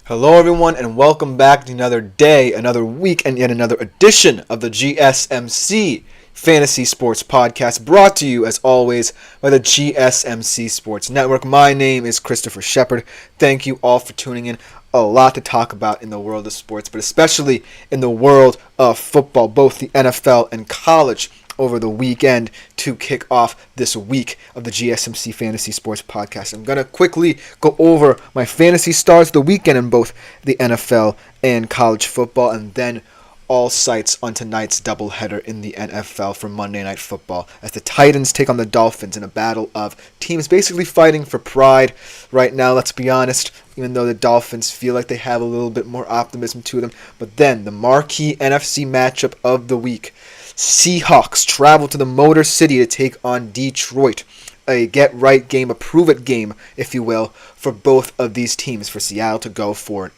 Hello, everyone, and welcome back to another day, another week, and yet another edition of the GSMC Fantasy Sports Podcast, brought to you, as always, by the GSMC Sports Network. My name is Christopher Shepard. Thank you all for tuning in. A lot to talk about in the world of sports, but especially in the world of football, both the NFL and college, over the weekend to kick off this week of the GSMC Fantasy Sports Podcast. I'm going to quickly go over my fantasy stars of the weekend in both the NFL and college football, and then all sights on tonight's doubleheader in the NFL for Monday Night Football as the Titans take on the Dolphins in a battle of teams basically fighting for pride right now, let's be honest, even though the Dolphins feel like they have a little bit more optimism to them. But then the marquee NFC matchup of the week, Seahawks travel to the Motor City to take on Detroit. A get-right game, a prove-it game, if you will, for both of these teams, for Seattle to go 4-0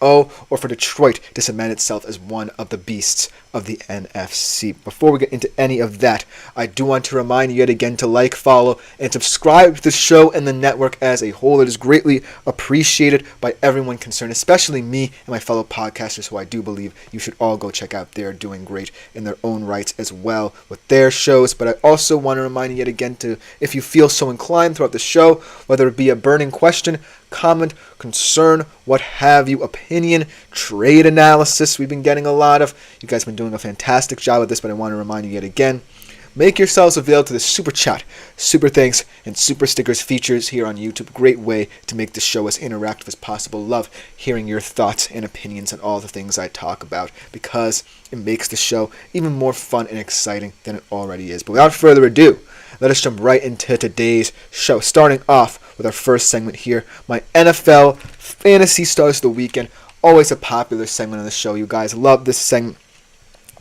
or for Detroit to cement itself as one of the beasts of the NFC. Before we get into any of that, I do want to remind you yet again to like, follow, and subscribe to the show and the network as a whole. It is greatly appreciated by everyone concerned, especially me and my fellow podcasters, who I do believe you should all go check out. They're doing great in their own rights as well with their shows. But I also want to remind you yet again to, if you feel so inclined throughout the show, whether it be a burning question, comment, concern, what have you, opinion, trade analysis we've been getting a lot of. You guys have been doing a fantastic job at this, but I want to remind you yet again, make yourselves available to the Super Chat, Super Thanks, and Super Stickers features here on YouTube. Great way to make the show as interactive as possible. Love hearing your thoughts and opinions on all the things I talk about, because it makes the show even more fun and exciting than it already is. But without further ado, let us jump right into today's show, starting off with our first segment here, my NFL Fantasy Stars of the Weekend. Always a popular segment on the show. You guys love this segment.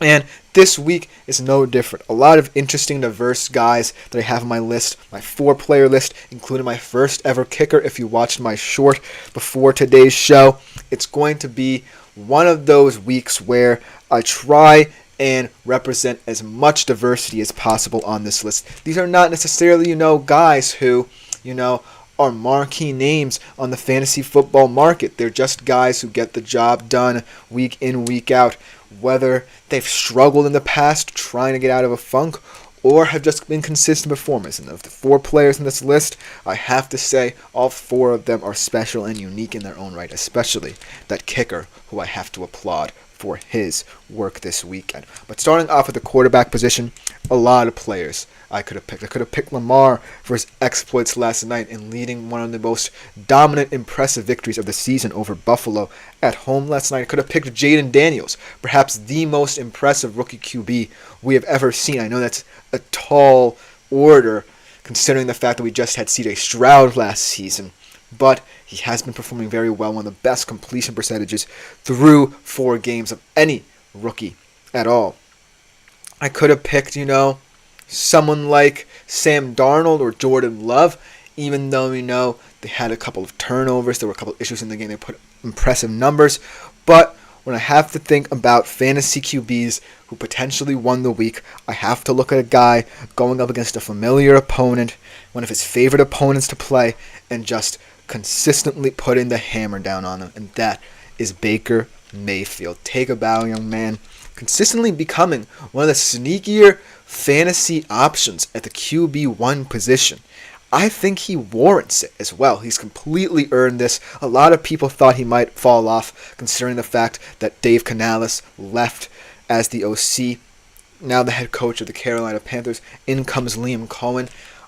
And this week is no different. A lot of interesting, diverse guys that I have on my list, my 4-player list, including my first ever kicker. If you watched my short before today's show, it's going to be one of those weeks where I try and represent as much diversity as possible on this list. These are not necessarily, guys who, are marquee names on the fantasy football market. They're just guys who get the job done week in, week out, whether they've struggled in the past trying to get out of a funk or have just been consistent performers. And of the 4 players in this list, I have to say all 4 of them are special and unique in their own right, especially that kicker, who I have to applaud for his work this weekend. But starting off with the quarterback position, a lot of players I could have picked. I could have picked Lamar for his exploits last night in leading one of the most dominant, impressive victories of the season over Buffalo at home last night. I could have picked Jaden Daniels, perhaps the most impressive rookie QB we have ever seen. I know that's a tall order considering the fact that we just had C.J. Stroud last season, but he has been performing very well, one of the best completion percentages through 4 games of any rookie at all. I could have picked, someone like Sam Darnold or Jordan Love, even though, they had a couple of turnovers, there were a couple of issues in the game, they put impressive numbers. But when I have to think about fantasy QBs who potentially won the week, I have to look at a guy going up against a familiar opponent, one of his favorite opponents to play, and just consistently putting the hammer down on him, and that is Baker Mayfield. Take a bow, young man. Consistently becoming one of the sneakier fantasy options at the QB1 position. I think he warrants it as well. He's completely earned this. A lot of people thought he might fall off, considering the fact that Dave Canales left as the OC. Now the head coach of the Carolina Panthers. In comes Liam Cohen,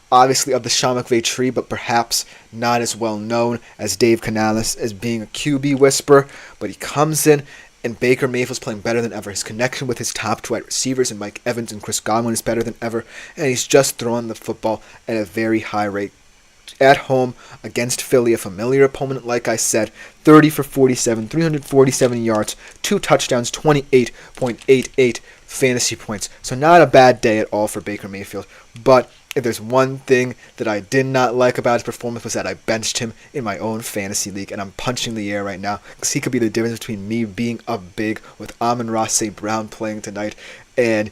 obviously of the Sean McVay tree, but perhaps not as well known as Dave Canales as being a QB whisperer. But he comes in, and Baker Mayfield's playing better than ever. His connection with his top 2 wide receivers and Mike Evans and Chris Godwin is better than ever, and he's just throwing the football at a very high rate. At home against Philly, a familiar opponent, like I said, 30 for 47, 347 yards, 2 touchdowns, 28.88 fantasy points. So not a bad day at all for Baker Mayfield. But if there's one thing that I did not like about his performance, was that I benched him in my own fantasy league, and I'm punching the air right now because he could be the difference between me being up big with Amon-Ra St. Brown playing tonight and,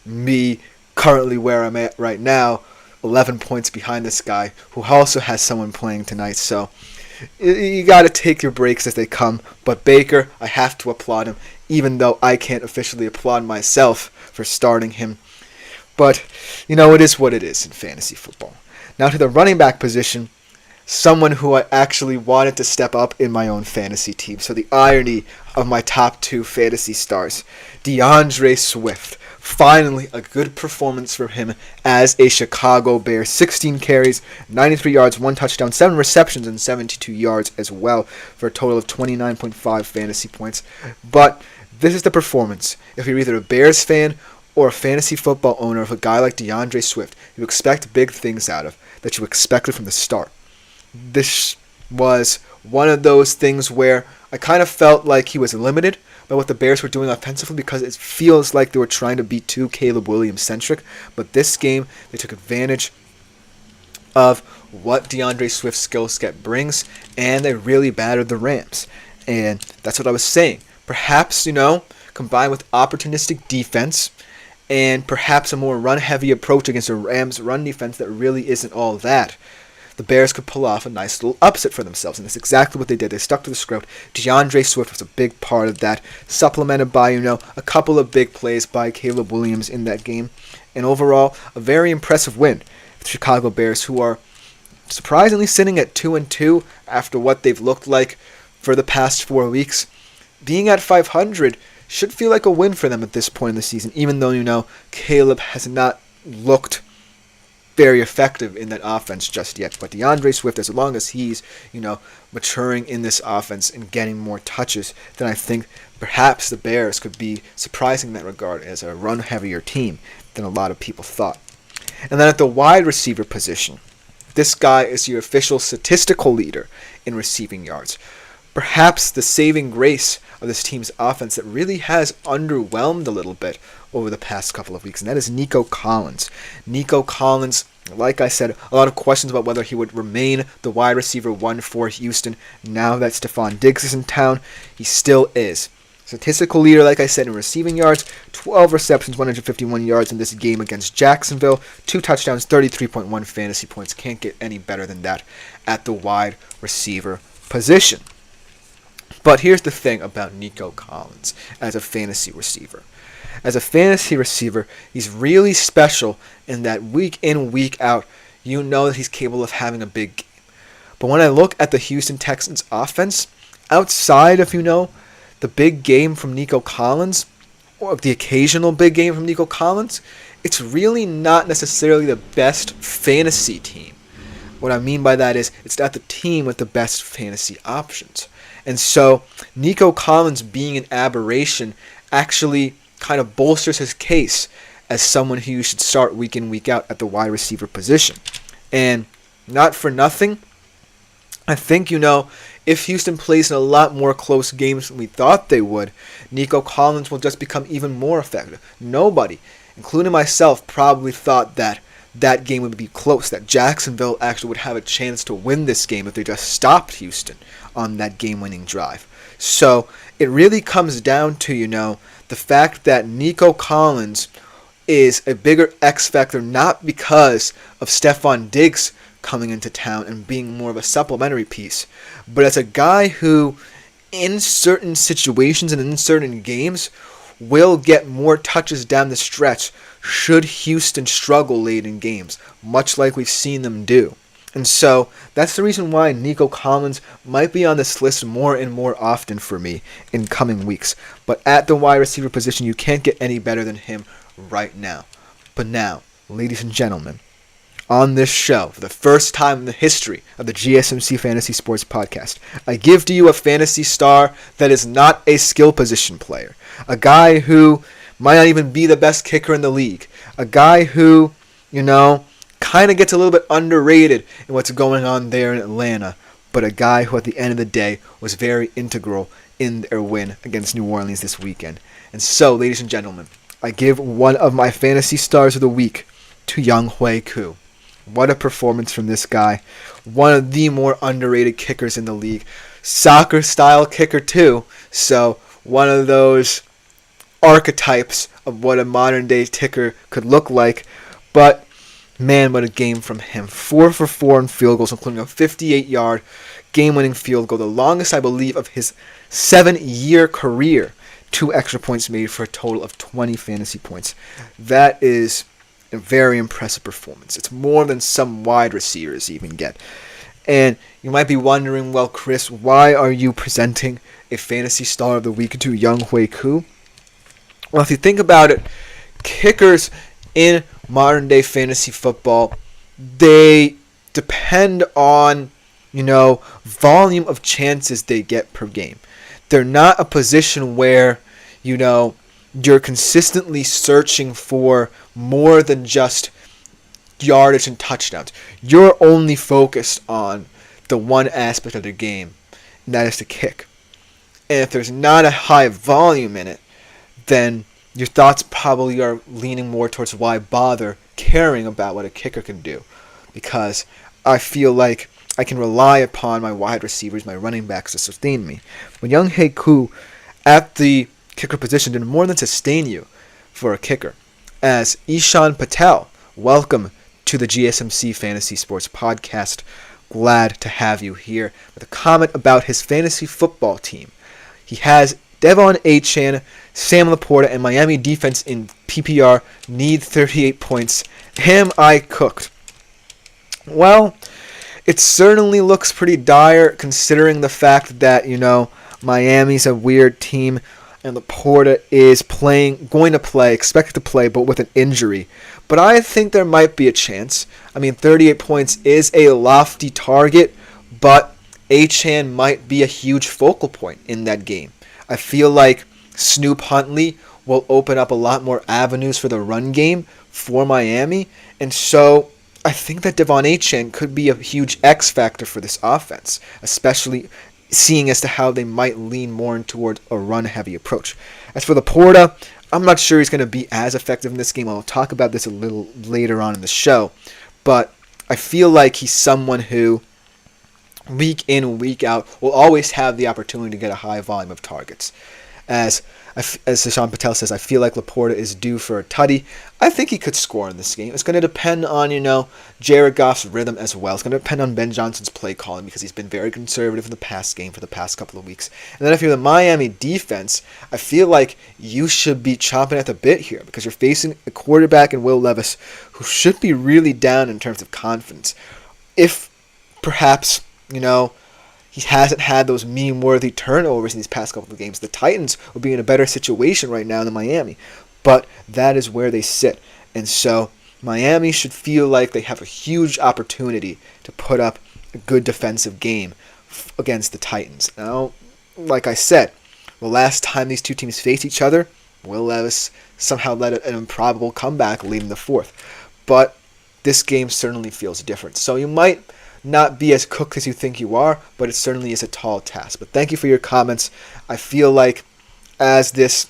me currently where I'm at right now, 11 points behind this guy who also has someone playing tonight. So you got to take your breaks as they come. But Baker, I have to applaud him, even though I can't officially applaud myself for starting him. But, it is what it is in fantasy football. Now to the running back position, someone who I actually wanted to step up in my own fantasy team. So the irony of my top 2 fantasy stars, DeAndre Swift. Finally, a good performance from him as a Chicago Bear. 16 carries, 93 yards, 1 touchdown, 7 receptions, and 72 yards as well, for a total of 29.5 fantasy points. But this is the performance. If you're either a Bears fan or a fantasy football owner of a guy like DeAndre Swift, you expect big things out of, that you expected from the start. This was one of those things where I kind of felt like he was limited by what the Bears were doing offensively, because it feels like they were trying to be too Caleb Williams-centric. But this game, they took advantage of what DeAndre Swift's skill set brings, and they really battered the Rams. And that's what I was saying. Perhaps, combined with opportunistic defense and perhaps a more run-heavy approach against the Rams' run defense that really isn't all that, the Bears could pull off a nice little upset for themselves, and that's exactly what they did. They stuck to the script. DeAndre Swift was a big part of that, supplemented by, a couple of big plays by Caleb Williams in that game. And overall, a very impressive win for the Chicago Bears, who are surprisingly sitting at 2-2 after what they've looked like for the past 4 weeks. Being at 500 should feel like a win for them at this point in the season, even though, Caleb has not looked very effective in that offense just yet. But DeAndre Swift, as long as he's, maturing in this offense and getting more touches, then I think perhaps the Bears could be surprising in that regard as a run-heavier team than a lot of people thought. And then at the wide receiver position, this guy is your official statistical leader in receiving yards. Perhaps the saving grace of this team's offense that really has underwhelmed a little bit over the past couple of weeks, and that is Nico Collins. Nico Collins, like I said, a lot of questions about whether he would remain the wide receiver 1 for Houston now that Stephon Diggs is in town. He still is. Statistical leader, like I said, in receiving yards, 12 receptions, 151 yards in this game against Jacksonville, 2 touchdowns, 33.1 fantasy points. Can't get any better than that at the wide receiver position. But here's the thing about Nico Collins as a fantasy receiver. As a fantasy receiver, he's really special in that week in, week out, that he's capable of having a big game. But when I look at the Houston Texans offense, outside of, the big game from Nico Collins, or the occasional big game from Nico Collins, it's really not necessarily the best fantasy team. What I mean by that is, it's not the team with the best fantasy options. And so, Nico Collins being an aberration actually kind of bolsters his case as someone who you should start week in, week out at the wide receiver position. And not for nothing, I think, if Houston plays in a lot more close games than we thought they would, Nico Collins will just become even more effective. Nobody, including myself, probably thought that game would be close, that Jacksonville actually would have a chance to win this game if they just stopped Houston on that game-winning drive. So it really comes down to, the fact that Nico Collins is a bigger X factor, not because of Stephon Diggs coming into town and being more of a supplementary piece, but as a guy who, in certain situations and in certain games, will get more touches down the stretch should Houston struggle late in games, much like we've seen them do. And so that's the reason why Nico Collins might be on this list more and more often for me in coming weeks. But at the wide receiver position, you can't get any better than him right now. But now, ladies and gentlemen, on this show, for the first time in the history of the GSMC Fantasy Sports Podcast, I give to you a fantasy star that is not a skill position player. A guy who might not even be the best kicker in the league. A guy who, kind of gets a little bit underrated in what's going on there in Atlanta, but a guy who at the end of the day was very integral in their win against New Orleans this weekend. And so, ladies and gentlemen, I give one of my fantasy stars of the week to Younghoe Koo. What a performance from this guy. One of the more underrated kickers in the league. Soccer-style kicker too, so one of those archetypes of what a modern-day kicker could look like. But Man, what a game from him. 4 for 4 in field goals, including a 58-yard game-winning field goal, the longest, I believe, of his 7-year career. 2 extra points made for a total of 20 fantasy points. That is a very impressive performance. It's more than some wide receivers even get. And you might be wondering, well, Chris, why are you presenting a Fantasy Star of the Week to Younghoe Koo? Well, if you think about it, kickers in modern-day fantasy football, they depend on, volume of chances they get per game. They're not a position where, you're consistently searching for more than just yardage and touchdowns. You're only focused on the one aspect of the game, and that is the kick. And if there's not a high volume in it, then your thoughts probably are leaning more towards why bother caring about what a kicker can do. Because I feel like I can rely upon my wide receivers, my running backs to sustain me. When Younghoe Koo at the kicker position did more than sustain you for a kicker. As Ishan Patel, welcome to the GSMC Fantasy Sports Podcast. Glad to have you here with a comment about his fantasy football team. He has Devon Achane, Sam Laporta, and Miami defense in PPR need 38 points. Am I cooked? Well, it certainly looks pretty dire considering the fact that, Miami's a weird team and Laporta is expected to play, but with an injury. But I think there might be a chance. 38 points is a lofty target, but Achane might be a huge focal point in that game. I feel like Snoop Huntley will open up a lot more avenues for the run game for Miami. And so I think that Devon Achane could be a huge X factor for this offense, especially seeing as to how they might lean more toward a run-heavy approach. As for Laporta, I'm not sure he's going to be as effective in this game. I'll talk about this a little later on in the show. But I feel like he's someone who, week in, week out, will always have the opportunity to get a high volume of targets. As Ishan Patel says, I feel like Laporta is due for a tutty. I think he could score in this game. It's going to depend on, Jared Goff's rhythm as well. It's going to depend on Ben Johnson's play calling because he's been very conservative in the past game for the past couple of weeks. And then if you're the Miami defense, I feel like you should be chomping at the bit here because you're facing a quarterback in Will Levis who should be really down in terms of confidence. If perhaps, he hasn't had those meme-worthy turnovers in these past couple of games, the Titans would be in a better situation right now than Miami. But that is where they sit. And so Miami should feel like they have a huge opportunity to put up a good defensive game against the Titans. Now, like I said, the last time these two teams faced each other, Will Levis somehow led an improbable comeback leading the fourth. But this game certainly feels different. So you might not be as cooked as you think you are, but it certainly is a tall task. But thank you for your comments. I feel like as this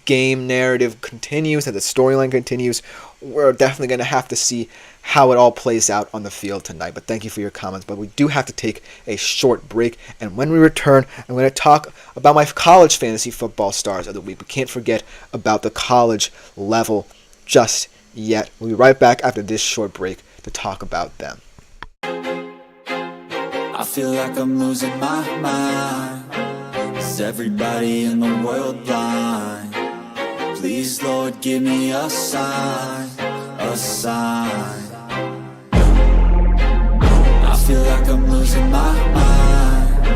game narrative continues, as the storyline continues, we're definitely going to have to see how it all plays out on the field tonight. But thank you for your comments. But we do have to take a short break. And when we return, I'm going to talk about my college fantasy football stars of the week. We can't forget about the college level just yet. We'll be right back after this short break to talk about them. I feel like I'm losing my mind. Is everybody in the world blind? Please, Lord, give me a sign, a sign. I feel like I'm losing my mind.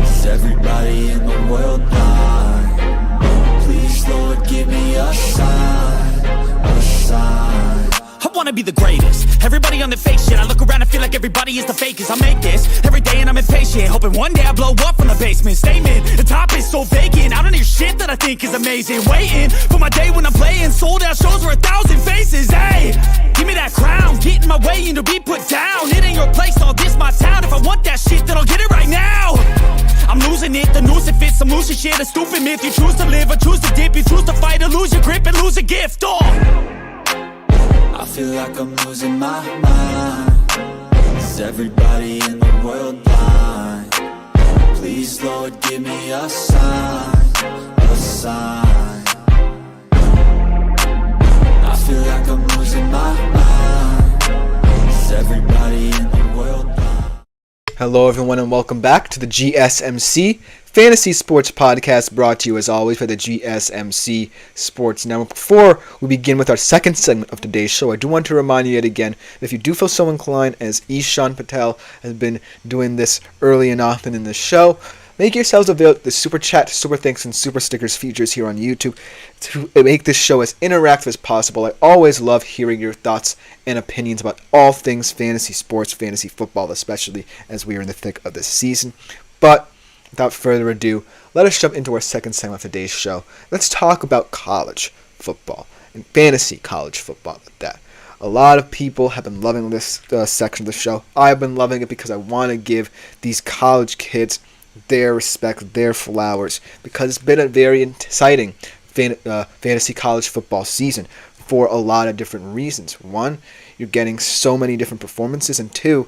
Is everybody in the world blind? Please, Lord, give me a sign, a sign. I wanna be the greatest. Everybody on the fake shit. I look around and feel like everybody is the fakest. I make this every day and I'm impatient, hoping one day I blow up from the basement. Statement, the top is so vacant. I don't hear shit that I think is amazing. Waiting for my day when I'm playing sold out shows for 1,000 faces. Hey, give me that crown, get in my way and to be put down. It ain't your place, all this my town. If I want that shit, then I'll get it right now. I'm losing it, the noose it fits. I'm losing shit, a stupid myth. You choose to live or choose to dip. You choose to fight or lose your grip and lose a gift. I feel like I'm losing my mind. Is everybody in the world blind? Please, Lord, give me a sign, a sign. I feel like I'm losing my mind. Is everybody in the world blind? Hello everyone and welcome back to the GSMC Fantasy Sports Podcast, brought to you as always by the GSMC Sports Network. Before we begin with our second segment of today's show, I do want to remind you yet again that if you do feel so inclined, as Ishan Patel has been doing this early and often in the show, make yourselves available to the Super Chat, Super Thanks, and Super Stickers features here on YouTube to make this show as interactive as possible. I always love hearing your thoughts and opinions about all things fantasy sports, fantasy football, especially as we are in the thick of this season. But without further ado, let us jump into our second segment of today's show. Let's talk about college football and fantasy college football at that. A lot of people have been loving this section of the show. I've been loving it because I want to give these college kids their respect, their flowers, because it's been a very exciting fantasy college football season for a lot of different reasons. One, you're getting so many different performances, and two,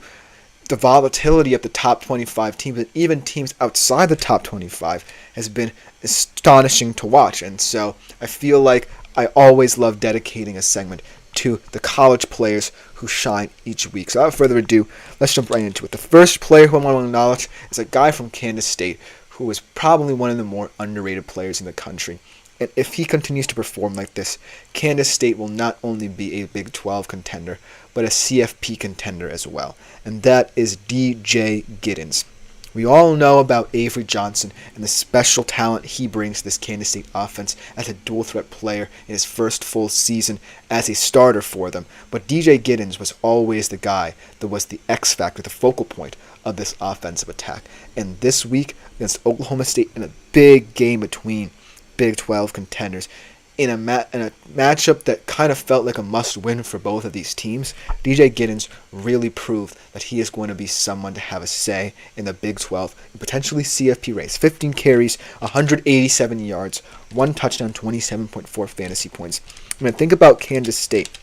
the volatility of the top 25 teams and even teams outside the top 25 has been astonishing to watch. And so I feel like I always love dedicating a segment to the college players who shine each week. So without further ado, let's jump right into it. The first player who I want to acknowledge is a guy from Kansas State who is probably one of the more underrated players in the country. And if he continues to perform like this, Kansas State will not only be a Big 12 contender, but a CFP contender as well. And that is DJ Giddens. We all know about Avery Johnson and the special talent he brings to this Kansas State offense as a dual-threat player in his first full season as a starter for them. But DJ Giddens was always the guy that was the X factor, the focal point of this offensive attack. And this week against Oklahoma State, in a big game between Big 12 contenders, in a matchup that kind of felt like a must-win for both of these teams, DJ Giddens really proved that he is going to be someone to have a say in the Big 12 and potentially CFP race. 15 carries, 187 yards, 1 touchdown, 27.4 fantasy points. I mean, think about Kansas State.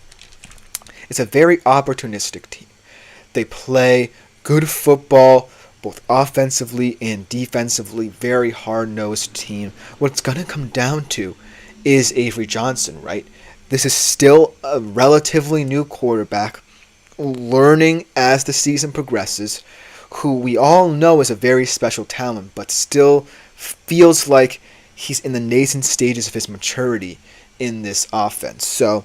It's a very opportunistic team. They play good football, both offensively and defensively, very hard-nosed team. What it's going to come down to is Avery Johnson, right? This is still a relatively new quarterback, learning as the season progresses, who we all know is a very special talent, but still feels like he's in the nascent stages of his maturity in this offense. So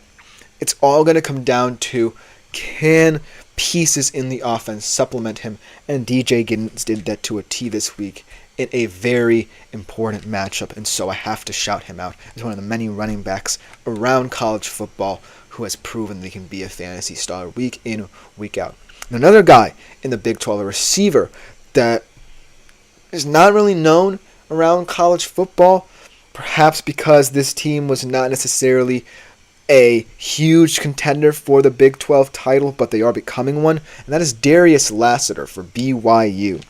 it's all going to come down to, can pieces in the offense supplement him? And DJ Giddens did that to a T this week in a very important matchup, and so I have to shout him out as one of the many running backs around college football who has proven they can be a fantasy star week in, week out. And another guy in the Big 12, a receiver that is not really known around college football, perhaps because this team was not necessarily a huge contender for the Big 12 title, but they are becoming one, and that is Darius Lassiter for BYU.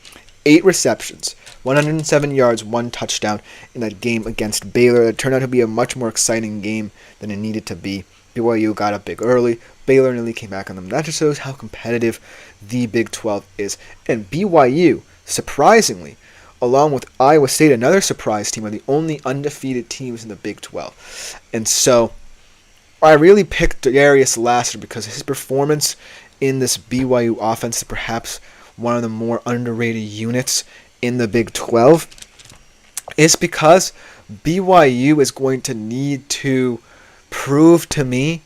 8 receptions, 107 yards, 1 touchdown in that game against Baylor. It turned out to be a much more exciting game than it needed to be. BYU got up big early. Baylor nearly came back on them. That just shows how competitive the Big 12 is. And BYU, surprisingly, along with Iowa State, another surprise team, are the only undefeated teams in the Big 12. And so I really picked Darius Lassiter because his performance in this BYU offense is perhaps one of the more underrated units in the Big 12, is because BYU is going to need to prove to me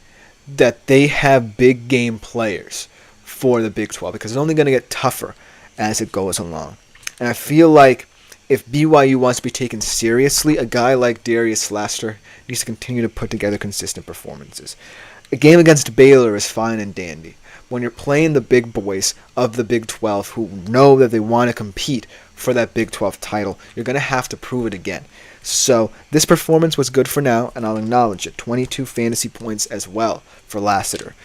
that they have big game players for the Big 12, because it's only going to get tougher as it goes along. And I feel like if BYU wants to be taken seriously, a guy like Darius Lassiter needs to continue to put together consistent performances. A game against Baylor is fine and dandy. When you're playing the big boys of the Big 12 who know that they want to compete for that Big 12 title, you're going to have to prove it again. So this performance was good for now, and I'll acknowledge it. 22 fantasy points as well for Lassiter.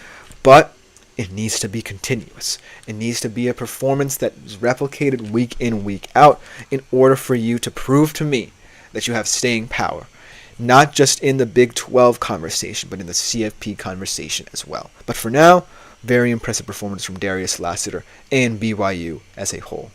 But it needs to be continuous. It needs to be a performance that is replicated week in, week out, in order for you to prove to me that you have staying power. Not just in the Big 12 conversation, but in the CFP conversation as well. But for now, very impressive performance from Darius Lassiter and BYU as a whole.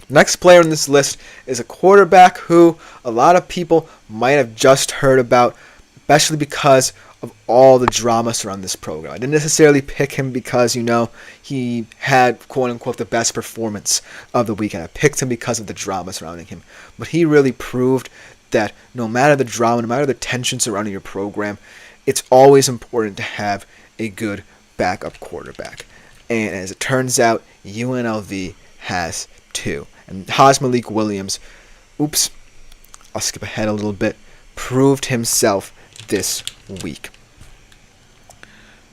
Next player on this list is a quarterback who a lot of people might have just heard about, especially because of all the drama surrounding this program. I didn't necessarily pick him because, he had, quote-unquote, the best performance of the weekend. I picked him because of the drama surrounding him. But he really proved that no matter the drama, no matter the tension surrounding your program, it's always important to have a good backup quarterback. And as it turns out, UNLV has two. And Malik Williams, I'll skip ahead a little bit, proved himself this week.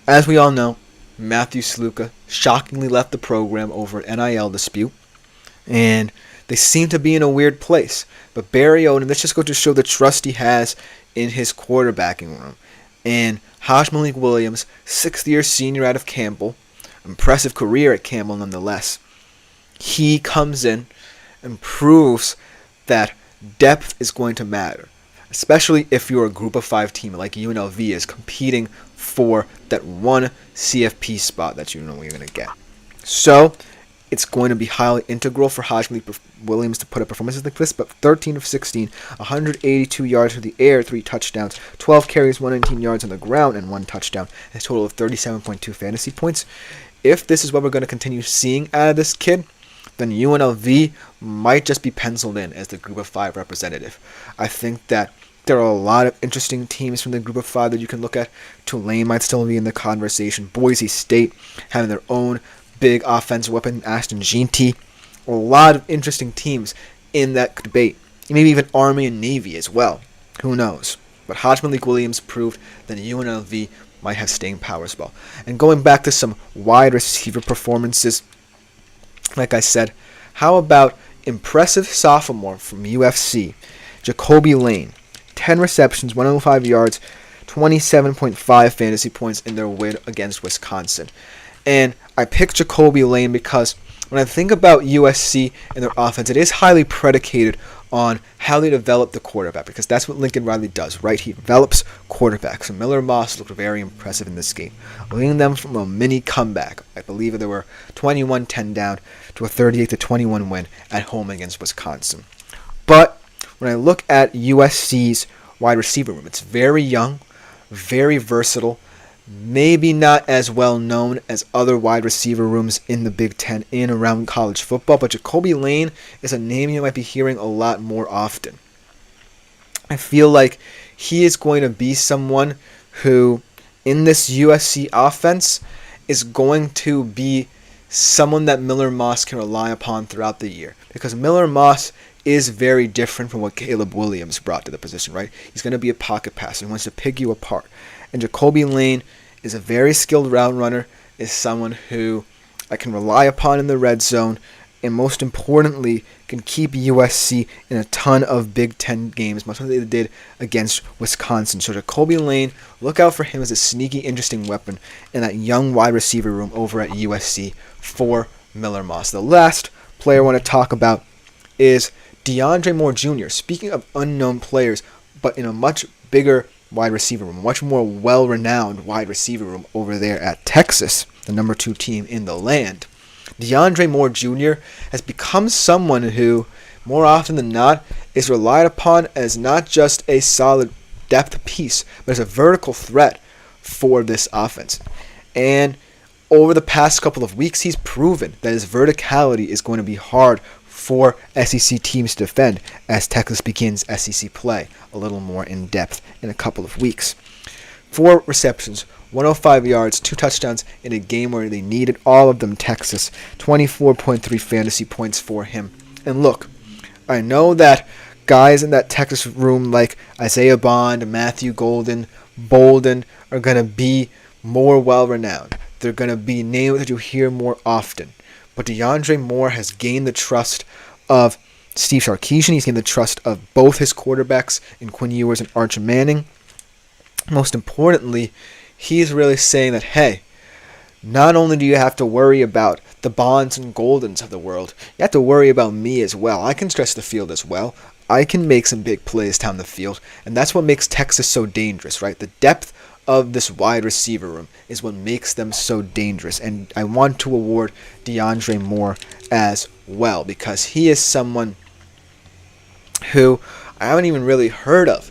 As we all know, Matthew Sluka shockingly left the program over an NIL dispute, and they seem to be in a weird place. But Barry Odom, let's just go to show the trust he has in his quarterbacking room. And Malik Williams, 6th-year senior out of Campbell, impressive career at Campbell nonetheless. He comes in and proves that depth is going to matter, especially if you're a group of 5 team like UNLV is competing for that one CFP spot that you're going to get. So it's going to be highly integral for Malik Williams to put up performances like this, but 13 of 16, 182 yards through the air, 3 touchdowns, 12 carries, 119 yards on the ground, and 1 touchdown, a total of 37.2 fantasy points. If this is what we're going to continue seeing out of this kid, then UNLV might just be penciled in as the Group of 5 representative. I think that there are a lot of interesting teams from the Group of 5 that you can look at. Tulane might still be in the conversation. Boise State having their own big offensive weapon, Ashton Jeanty. A lot of interesting teams in that debate. Maybe even Army and Navy as well. Who knows? But Malik Williams proved that UNLV might have staying power as well. And going back to some wide receiver performances, like I said, how about impressive sophomore from UFC, Jacoby Lane. 10 receptions, 105 yards, 27.5 fantasy points in their win against Wisconsin. And I picked Jacoby Lane because when I think about USC and their offense, it is highly predicated on how they develop the quarterback, because that's what Lincoln Riley does, right? He develops quarterbacks. So Miller Moss looked very impressive in this game, leading them from a mini comeback. I believe they were 21-10 down to a 38-21 win at home against Wisconsin. But when I look at USC's wide receiver room, it's very young, very versatile, maybe not as well known as other wide receiver rooms in the Big Ten in and around college football, but Jacoby Lane is a name you might be hearing a lot more often. I feel like he is going to be someone who, in this USC offense, is going to be someone that Miller Moss can rely upon throughout the year, because Miller Moss is very different from what Caleb Williams brought to the position, right? He's going to be a pocket passer. He wants to pick you apart. And Jacoby Lane is a very skilled route runner, is someone who I can rely upon in the red zone, and most importantly, can keep USC in a ton of Big Ten games, much like they did against Wisconsin. So Jacoby Lane, look out for him as a sneaky, interesting weapon in that young wide receiver room over at USC for Miller Moss. The last player I want to talk about is DeAndre Moore Jr. Speaking of unknown players, but in a much bigger wide receiver room, much more well-renowned wide receiver room over there at Texas, the number 2 team in the land. DeAndre Moore Jr. has become someone who, more often than not, is relied upon as not just a solid depth piece, but as a vertical threat for this offense. And over the past couple of weeks, he's proven that his verticality is going to be hard for SEC teams to defend as Texas begins SEC play a little more in depth in a couple of weeks. 4 receptions, 105 yards, 2 touchdowns in a game where they needed all of them, Texas. 24.3 fantasy points for him. And look, I know that guys in that Texas room like Isaiah Bond, Matthew Bolden are going to be more well-renowned. They're going to be names that you hear more often. But DeAndre Moore has gained the trust of Steve Sarkisian. He's gained the trust of both his quarterbacks in Quinn Ewers and Archer Manning. Most importantly, he's really saying that, hey, not only do you have to worry about the Bonds and Goldens of the world, you have to worry about me as well. I can stretch the field as well. I can make some big plays down the field. And that's what makes Texas so dangerous, right? The depth of this wide receiver room is what makes them so dangerous. And I want to award DeAndre Moore as well, because he is someone who I haven't even really heard of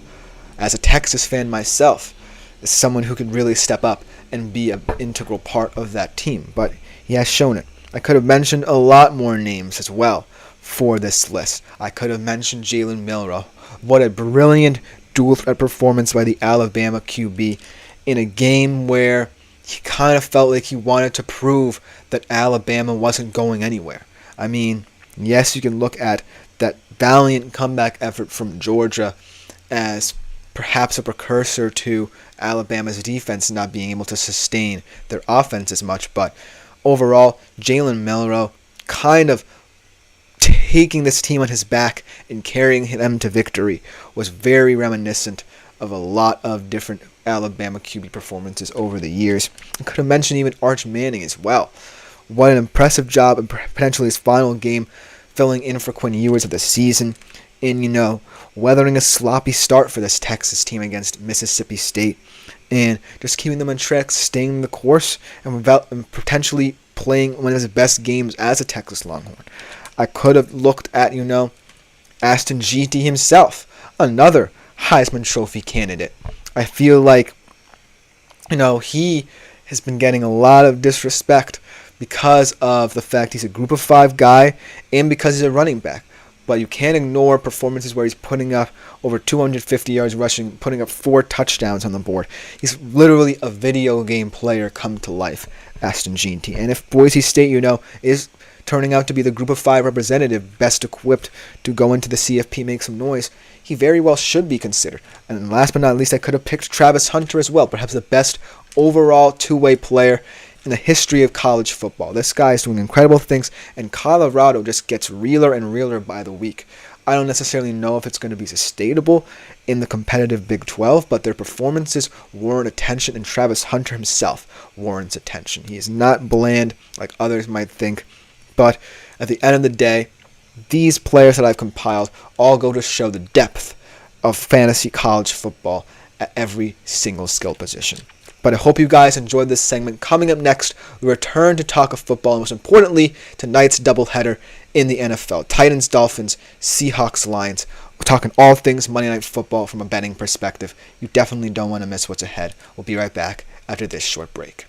as a Texas fan myself. as someone who could really step up and be an integral part of that team, but he has shown it. I could have mentioned a lot more names as well for this list. I could have mentioned Jalen Milroe. What a brilliant dual threat performance by the Alabama QB in a game where he kind of felt like he wanted to prove that Alabama wasn't going anywhere. I mean, yes, you can look at that valiant comeback effort from Georgia as perhaps a precursor to Alabama's defense not being able to sustain their offense as much, but overall, Jalen Milroe kind of taking this team on his back and carrying them to victory was very reminiscent of a lot of different Alabama QB performances over the years. I could have mentioned even Arch Manning as well. What an impressive job in potentially his final game, filling in for Quinn Ewers of the season, in, weathering a sloppy start for this Texas team against Mississippi State, and just keeping them on track, staying the course, and potentially playing one of his best games as a Texas Longhorn. I could have looked at, Aston G.T. himself, another Heisman Trophy candidate. I feel like, he has been getting a lot of disrespect because of the fact he's a group of 5 guy and because he's a running back. But you can't ignore performances where he's putting up over 250 yards rushing, putting up 4 touchdowns on the board. He's literally a video game player come to life, Aston G.T. And if Boise State, is turning out to be the group of 5 representative best equipped to go into the CFP, make some noise, he very well should be considered. And last but not least, I could have picked Travis Hunter as well, perhaps the best overall two-way player in the history of college football. This guy is doing incredible things, and Colorado just gets realer and realer by the week. I don't necessarily know if it's going to be sustainable in the competitive Big 12, but their performances warrant attention, and Travis Hunter himself warrants attention. He is not bland like others might think, but at the end of the day, these players that I've compiled all go to show the depth of fantasy college football at every single skill position. But I hope you guys enjoyed this segment. Coming up next, we return to talk of football, and most importantly, tonight's doubleheader in the NFL. Titans, Dolphins, Seahawks, Lions. We're talking all things Monday Night Football from a betting perspective. You definitely don't want to miss what's ahead. We'll be right back after this short break.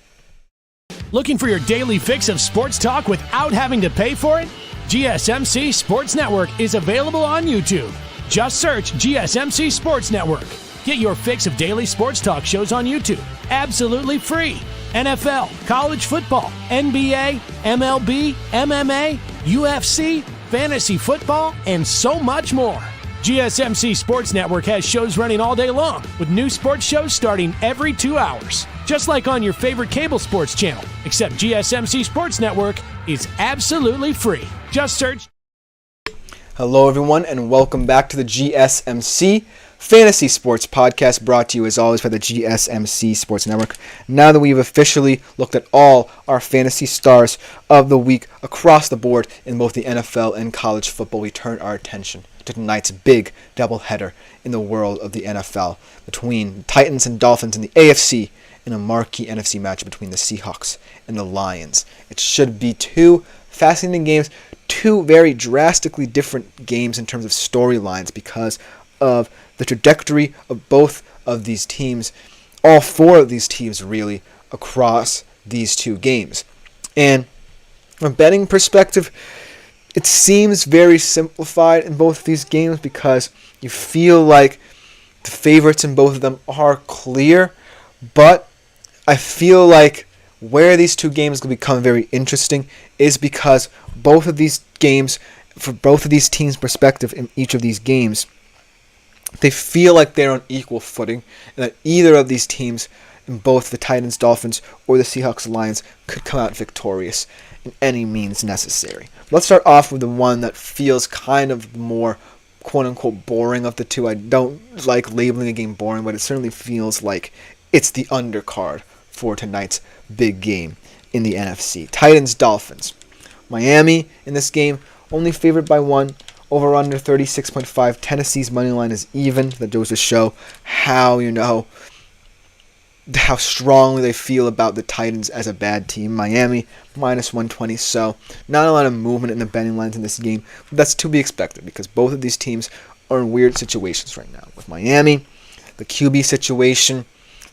Looking for your daily fix of sports talk without having to pay for it? GSMC Sports Network is available on YouTube. Just search GSMC Sports Network. Get your fix of daily sports talk shows on YouTube, absolutely free. NFL, college football, NBA, MLB, MMA, UFC, fantasy football, and so much more. GSMC Sports Network has shows running all day long, with new sports shows starting every 2 hours. Just like on your favorite cable sports channel, except GSMC Sports Network is absolutely free. Just search. Hello, everyone, and welcome back to the GSMC Fantasy Sports Podcast, brought to you as always by the GSMC Sports Network. Now that we've officially looked at all our fantasy stars of the week across the board in both the NFL and college football, we turn our attention to tonight's big doubleheader in the world of the NFL between Titans and Dolphins in the AFC and a marquee NFC match between the Seahawks and the Lions. It should be 2 fascinating games, 2 very drastically different games in terms of storylines because of the trajectory of both of these teams, all 4 of these teams really, across these 2 games. And from a betting perspective, it seems very simplified in both of these games because you feel like the favorites in both of them are clear, but I feel like where these 2 games will become very interesting is because both of these games, for both of these teams' perspective in each of these games, they feel like they're on equal footing, and that either of these teams, in both the Titans, Dolphins, or the Seahawks, Lions, could come out victorious in any means necessary. Let's start off with the one that feels kind of more quote-unquote boring of the 2. I don't like labeling a game boring, but it certainly feels like it's the undercard for tonight's big game in the NFC. Titans, Dolphins. Miami in this game, only favored by 1. Over under 36.5. Tennessee's money line is even. That goes to show how, how strongly they feel about the Titans as a bad team. Miami, minus 120. So, not a lot of movement in the betting lines in this game. But that's to be expected because both of these teams are in weird situations right now. With Miami, the QB situation,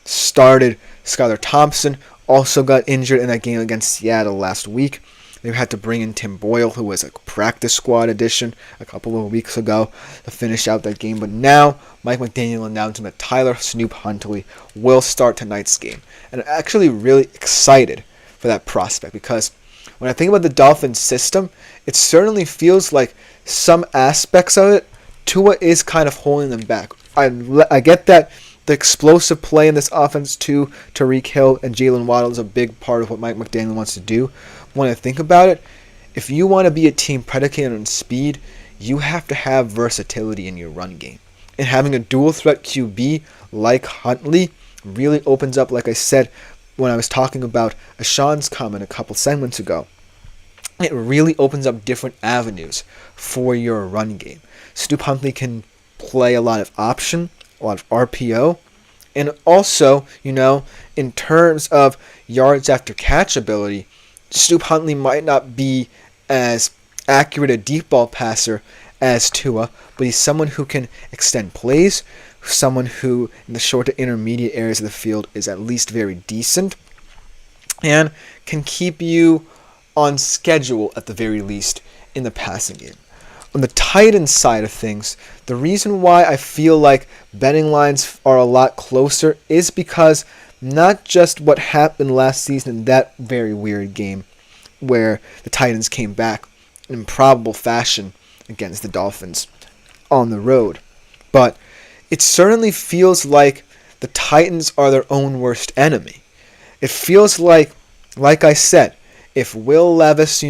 started. Skylar Thompson also got injured in that game against Seattle last week. They had to bring in Tim Boyle, who was a practice squad addition a couple of weeks ago, to finish out that game. But now, Mike McDaniel announced that Tyler Snoop Huntley will start tonight's game. And I'm actually really excited for that prospect, because when I think about the Dolphins system, it certainly feels like some aspects of it, Tua is kind of holding them back. I get that the explosive play in this offense too, Tyreek Hill and Jalen Waddle, is a big part of what Mike McDaniel wants to do. When I think about it, if you want to be a team predicated on speed, you have to have versatility in your run game. And having a dual threat QB like Huntley really opens up, like I said when I was talking about Ashawn's comment a couple segments ago, it really opens up different avenues for your run game. Snoop Huntley can play a lot of option, a lot of RPO, and also, in terms of yards after catch ability, Snoop Huntley might not be as accurate a deep ball passer as Tua, but he's someone who can extend plays, someone who in the short to intermediate areas of the field is at least very decent, and can keep you on schedule at the very least in the passing game. On the tight end side of things, the reason why I feel like betting lines are a lot closer is because not just what happened last season in that very weird game where the Titans came back in improbable fashion against the Dolphins on the road, but it certainly feels like the Titans are their own worst enemy. It feels like I said, if Will Levis,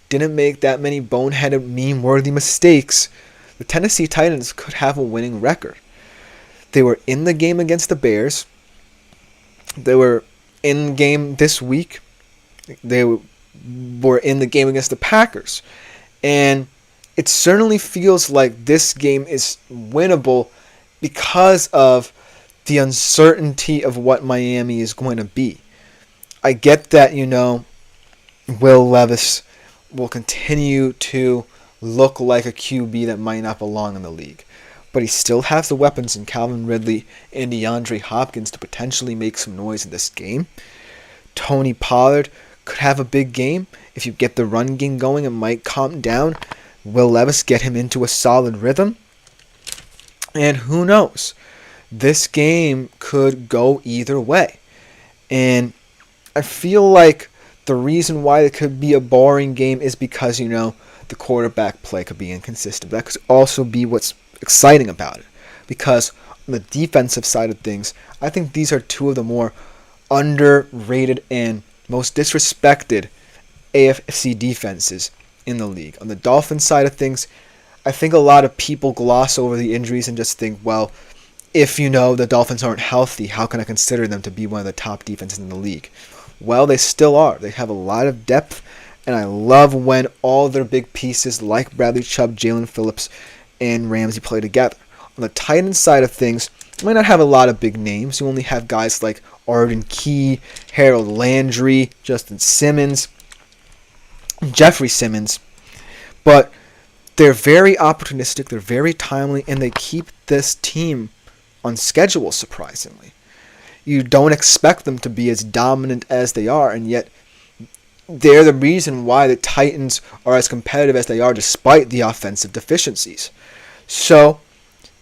didn't make that many boneheaded, meme-worthy mistakes, the Tennessee Titans could have a winning record. They were in the game against the Bears. They were in the game this week. They were in the game against the Packers. And it certainly feels like this game is winnable because of the uncertainty of what Miami is going to be. I get that, Will Levis will continue to look like a QB that might not belong in the league. But he still has the weapons in Calvin Ridley and DeAndre Hopkins to potentially make some noise in this game. Tony Pollard could have a big game. If you get the run game going, it might calm down. Will Levis get him into a solid rhythm? And who knows? This game could go either way. And I feel like the reason why it could be a boring game is because, the quarterback play could be inconsistent. That could also be what's exciting about it. Because on the defensive side of things, I think these are two of the more underrated and most disrespected AFC defenses in the league. On the Dolphins side of things, I think a lot of people gloss over the injuries and just think, well, if the Dolphins aren't healthy, how can I consider them to be one of the top defenses in the league? Well, they still are. They have a lot of depth, and I love when all their big pieces like Bradley Chubb, Jalen Phillips, and Ramsey play together. On the tight end side of things, you might not have a lot of big names. You only have guys like Arden Key, Harold Landry, Justin Simmons, Jeffrey Simmons, but they're very opportunistic, they're very timely, and they keep this team on schedule, surprisingly. You don't expect them to be as dominant as they are, and yet they're the reason why the Titans are as competitive as they are despite the offensive deficiencies. So,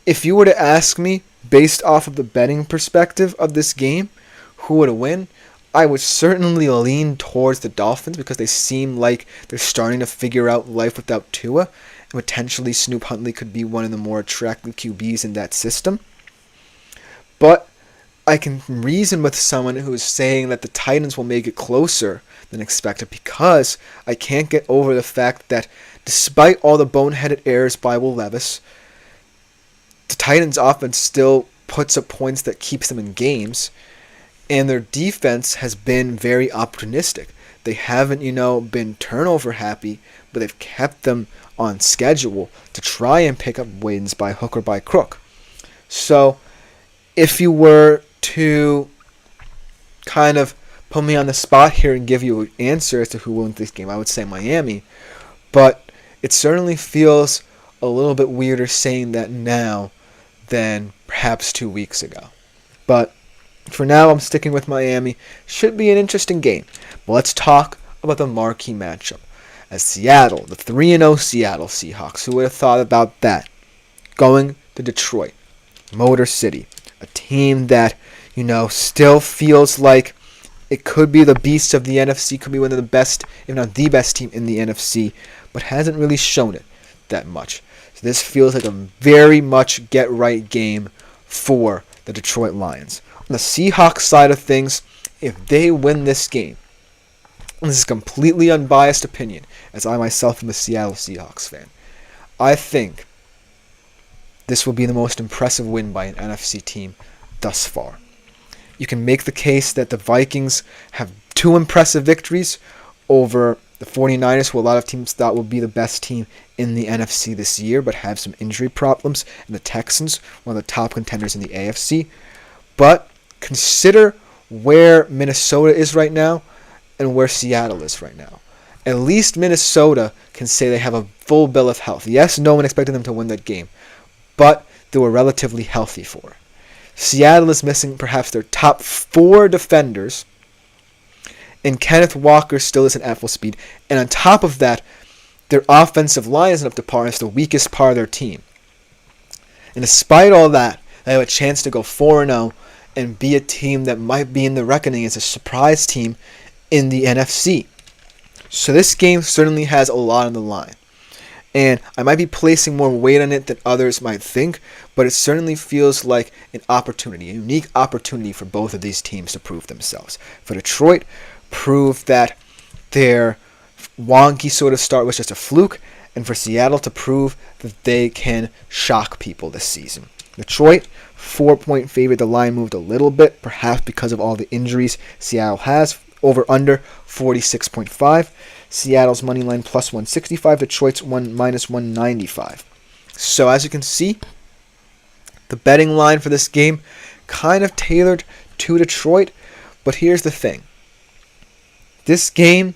if you were to ask me, based off of the betting perspective of this game, who would win, I would certainly lean towards the Dolphins because they seem like they're starting to figure out life without Tua, and potentially Snoop Huntley could be one of the more attractive QBs in that system. But I can reason with someone who is saying that the Titans will make it closer than expected because I can't get over the fact that despite all the boneheaded errors by Will Levis, the Titans' offense still puts up points that keeps them in games, and their defense has been very opportunistic. They haven't, been turnover happy, but they've kept them on schedule to try and pick up wins by hook or by crook. So, if you were to kind of put me on the spot here and give you an answer as to who wins this game, I would say Miami. But it certainly feels a little bit weirder saying that now than perhaps 2 weeks ago. But For now, I'm sticking with Miami. Should be an interesting game. But let's talk about the marquee matchup. As Seattle, the 3-0 Seattle Seahawks, who would have thought about that? Going to Detroit, Motor City, a team that, still feels like it could be the beast of the NFC, could be one of the best, if not the best team in the NFC, but hasn't really shown it that much. So this feels like a very much get-right game for the Detroit Lions. On the Seahawks side of things, if they win this game, and this is a completely unbiased opinion, as I myself am a Seattle Seahawks fan, I think this will be the most impressive win by an NFC team thus far. You can make the case that the Vikings have 2 impressive victories over the 49ers, who a lot of teams thought would be the best team in the NFC this year, but have some injury problems, and the Texans, one of the top contenders in the AFC. But consider where Minnesota is right now and where Seattle is right now. At least Minnesota can say they have a full bill of health. Yes, no one expected them to win that game, but they were relatively healthy for it. Seattle is missing perhaps their top 4 defenders, and Kenneth Walker still isn't at full speed. And on top of that, their offensive line isn't up to par, and it's the weakest part of their team. And despite all that, they have a chance to go 4-0 and be a team that might be in the reckoning as a surprise team in the NFC. So this game certainly has a lot on the line. And I might be placing more weight on it than others might think, but it certainly feels like an opportunity, a unique opportunity for both of these teams to prove themselves. For Detroit, prove that their wonky sort of start was just a fluke, and for Seattle to prove that they can shock people this season. Detroit, 4-point favorite. The line moved a little bit, perhaps because of all the injuries Seattle has. Over under 46.5. Seattle's money line plus 165. Detroit's minus 195. So as you can see, the betting line for this game kind of tailored to Detroit. But here's the thing. This game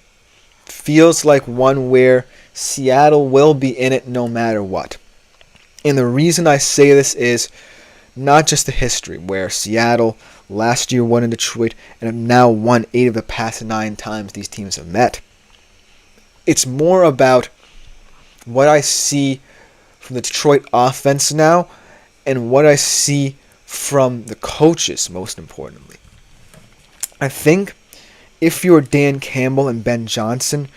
feels like one where Seattle will be in it no matter what. And the reason I say this is not just the history, where Seattle last year won in Detroit and have now won 8 of the past 9 times these teams have met. It's more about what I see from the Detroit offense now and what I see from the coaches, most importantly. I think if you're Dan Campbell and Ben Johnson,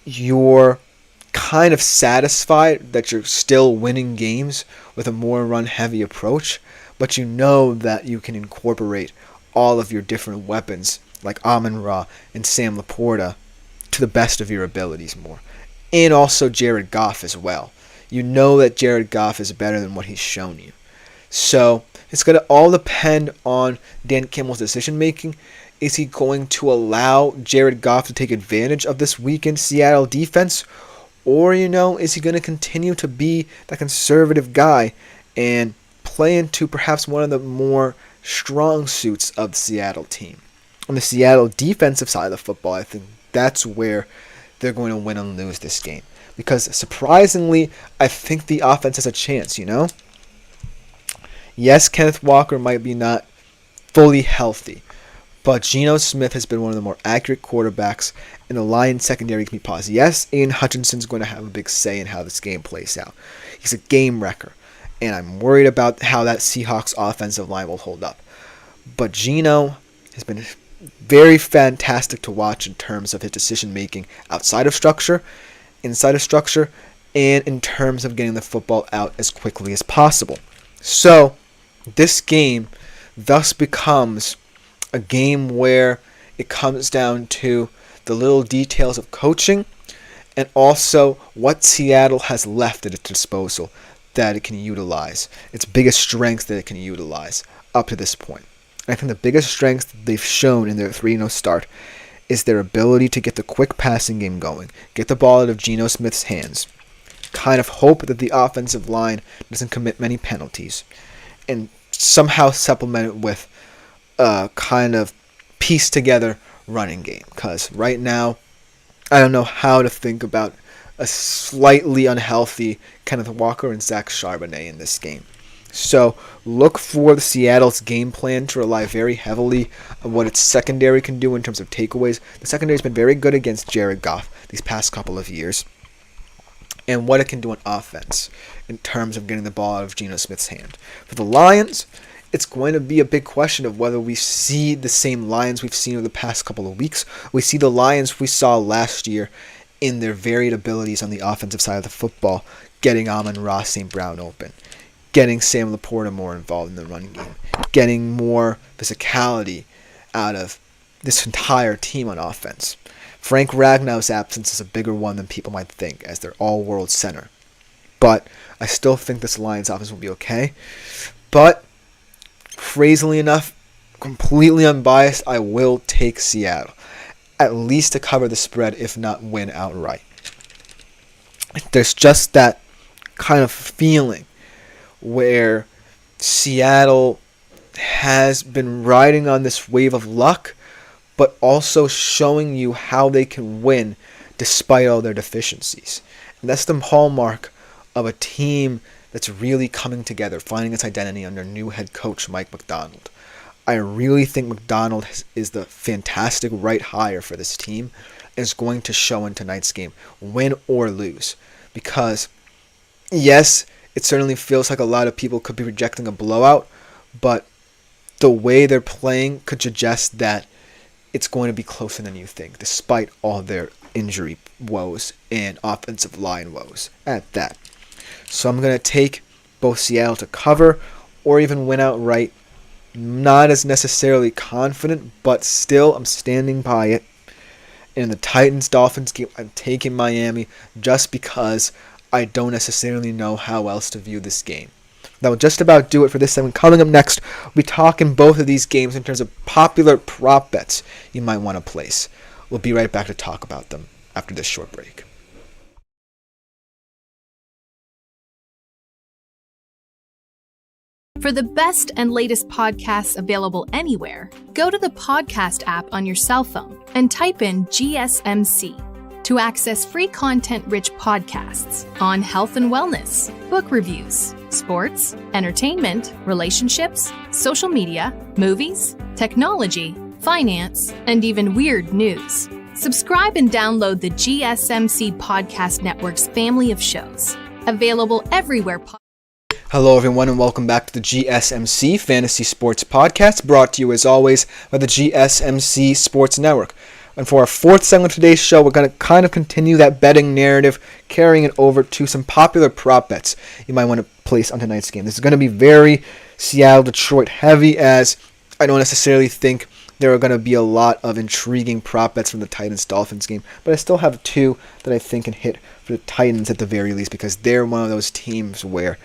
you're kind of satisfied that you're still winning games with a more run-heavy approach, but you know that you can incorporate all of your different weapons, like Amon-Ra and Sam Laporta, to the best of your abilities more. And also Jared Goff as well. You know that Jared Goff is better than what he's shown you. So it's going to all depend on Dan Campbell's decision-making. Is he going to allow Jared Goff to take advantage of this weakened Seattle defense? Or, is he going to continue to be that conservative guy and play into perhaps one of the more strong suits of the Seattle team? On the Seattle defensive side of the football, I think that's where they're going to win and lose this game. Because surprisingly, I think the offense has a chance, Yes, Kenneth Walker might be not fully healthy, but Geno Smith has been one of the more accurate quarterbacks, and the Lions secondary can be paused. Yes, Aiden Hutchinson's going to have a big say in how this game plays out. He's a game wrecker, and I'm worried about how that Seahawks offensive line will hold up. But Geno has been very fantastic to watch in terms of his decision-making outside of structure, inside of structure, and in terms of getting the football out as quickly as possible. So, this game thus becomes a game where it comes down to the little details of coaching and also what Seattle has left at its disposal that it can utilize, its biggest strength that it can utilize up to this point. I think the biggest strength they've shown in their 3-0 start is their ability to get the quick passing game going, get the ball out of Geno Smith's hands, kind of hope that the offensive line doesn't commit many penalties, and somehow supplement it with a kind of piece together running game. Because right now, I don't know how to think about a slightly unhealthy Kenneth Walker and Zach Charbonnet in this game. So look for the Seattle's game plan to rely very heavily on what its secondary can do in terms of takeaways. The secondary has been very good against Jared Goff these past couple of years, and what it can do on offense in terms of getting the ball out of Geno Smith's hand. For the Lions, it's going to be a big question of whether we see the same Lions we've seen over the past couple of weeks. We see the Lions we saw last year in their varied abilities on the offensive side of the football, getting Amon-Ra St. Brown open, getting Sam Laporta more involved in the run game, getting more physicality out of this entire team on offense. Frank Ragnow's absence is a bigger one than people might think, as their all-world center. But I still think this Lions offense will be okay. But, crazily enough, completely unbiased, I will take Seattle. At least to cover the spread, if not win outright. There's just that kind of feeling where Seattle has been riding on this wave of luck, but also showing you how they can win despite all their deficiencies. And that's the hallmark of a team that's really coming together, finding its identity under new head coach Mike Macdonald. I really think Macdonald is the fantastic right hire for this team, and is going to show in tonight's game, win or lose. Because, yes, it certainly feels like a lot of people could be projecting a blowout, but the way they're playing could suggest that it's going to be closer than you think, despite all their injury woes and offensive line woes at that. So I'm going to take both Seattle to cover or even win outright. Not as necessarily confident, but still I'm standing by it. In the Titans-Dolphins game, I'm taking Miami just because I don't necessarily know how else to view this game. That will just about do it for this segment. Coming up next, we'll be talking both of these games in terms of popular prop bets you might want to place. We'll be right back to talk about them after this short break. For the best and latest podcasts available anywhere, go to the podcast app on your cell phone and type in GSMC to access free content-rich podcasts on health and wellness, book reviews, sports, entertainment, relationships, social media, movies, technology, finance, and even weird news. Subscribe and download the GSMC Podcast Network's family of shows, available everywhere. Hello everyone and welcome back to the GSMC Fantasy Sports Podcast, brought to you as always by the GSMC Sports Network. And for our fourth segment of today's show, we're going to kind of continue that betting narrative, carrying it over to some popular prop bets you might want to place on tonight's game. This is going to be very Seattle-Detroit heavy, as I don't necessarily think there are going to be a lot of intriguing prop bets from the Titans-Dolphins game, but I still have two that I think can hit for the Titans at the very least, because they're one of those teams where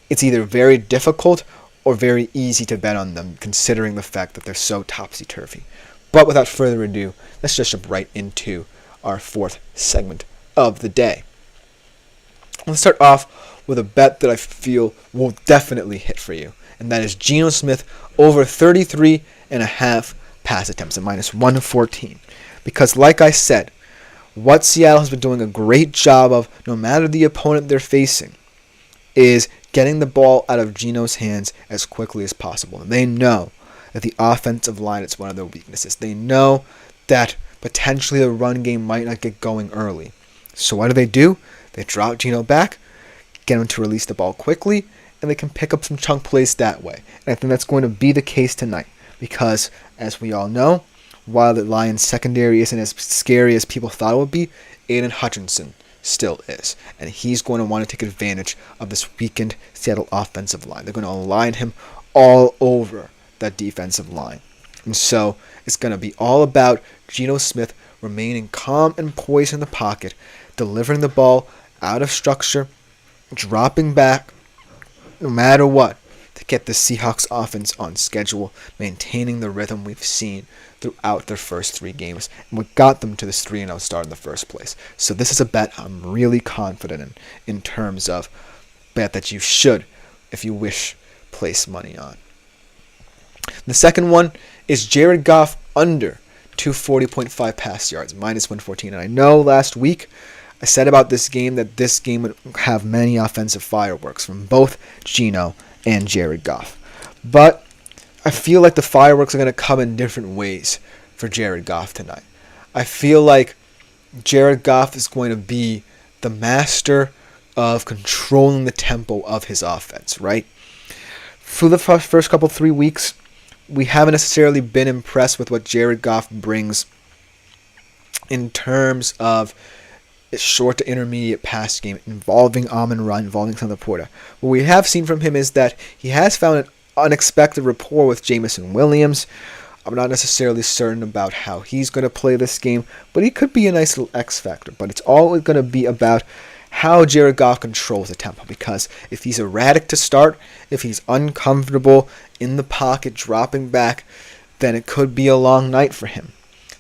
it's either very difficult or very easy to bet on them, considering the fact that they're so topsy-turvy. But without further ado, let's just jump right into our fourth segment of the day. Let's start off with a bet that I feel will definitely hit for you, and that is Geno Smith over 33.5 pass attempts at minus 114. Because like I said, what Seattle has been doing a great job of, no matter the opponent they're facing, is getting the ball out of Geno's hands as quickly as possible. And they know that the offensive line is one of their weaknesses. They know that potentially the run game might not get going early. So what do? They drop Geno back, get him to release the ball quickly, and they can pick up some chunk plays that way. And I think that's going to be the case tonight because, as we all know, while the Lions secondary isn't as scary as people thought it would be, Aiden Hutchinson still is. And he's going to want to take advantage of this weakened Seattle offensive line. They're going to align him all over that defensive line. And so it's going to be all about Geno Smith remaining calm and poised in the pocket, delivering the ball out of structure, dropping back, no matter what, to get the Seahawks offense on schedule, maintaining the rhythm we've seen throughout their first three games, and what got them to this 3-0 start in the first place. So this is a bet I'm really confident in terms of bet that you should, if you wish, place money on. The second one is Jared Goff under 240.5 pass yards, minus 114. And I know last week I said about this game that this game would have many offensive fireworks from both Geno and Jared Goff. But I feel like the fireworks are going to come in different ways for Jared Goff tonight. I feel like Jared Goff is going to be the master of controlling the tempo of his offense, right? For the first couple 3 weeks, we haven't necessarily been impressed with what Jared Goff brings in terms of a short to intermediate pass game involving Amon-Ra, involving Sam Laporta. What we have seen from him is that he has found an unexpected rapport with Jameson Williams. I'm not necessarily certain about how he's going to play this game, but he could be a nice little X factor. But it's always going to be about how Jared Goff controls the tempo, because if he's erratic to start, if he's uncomfortable in the pocket, dropping back, then it could be a long night for him.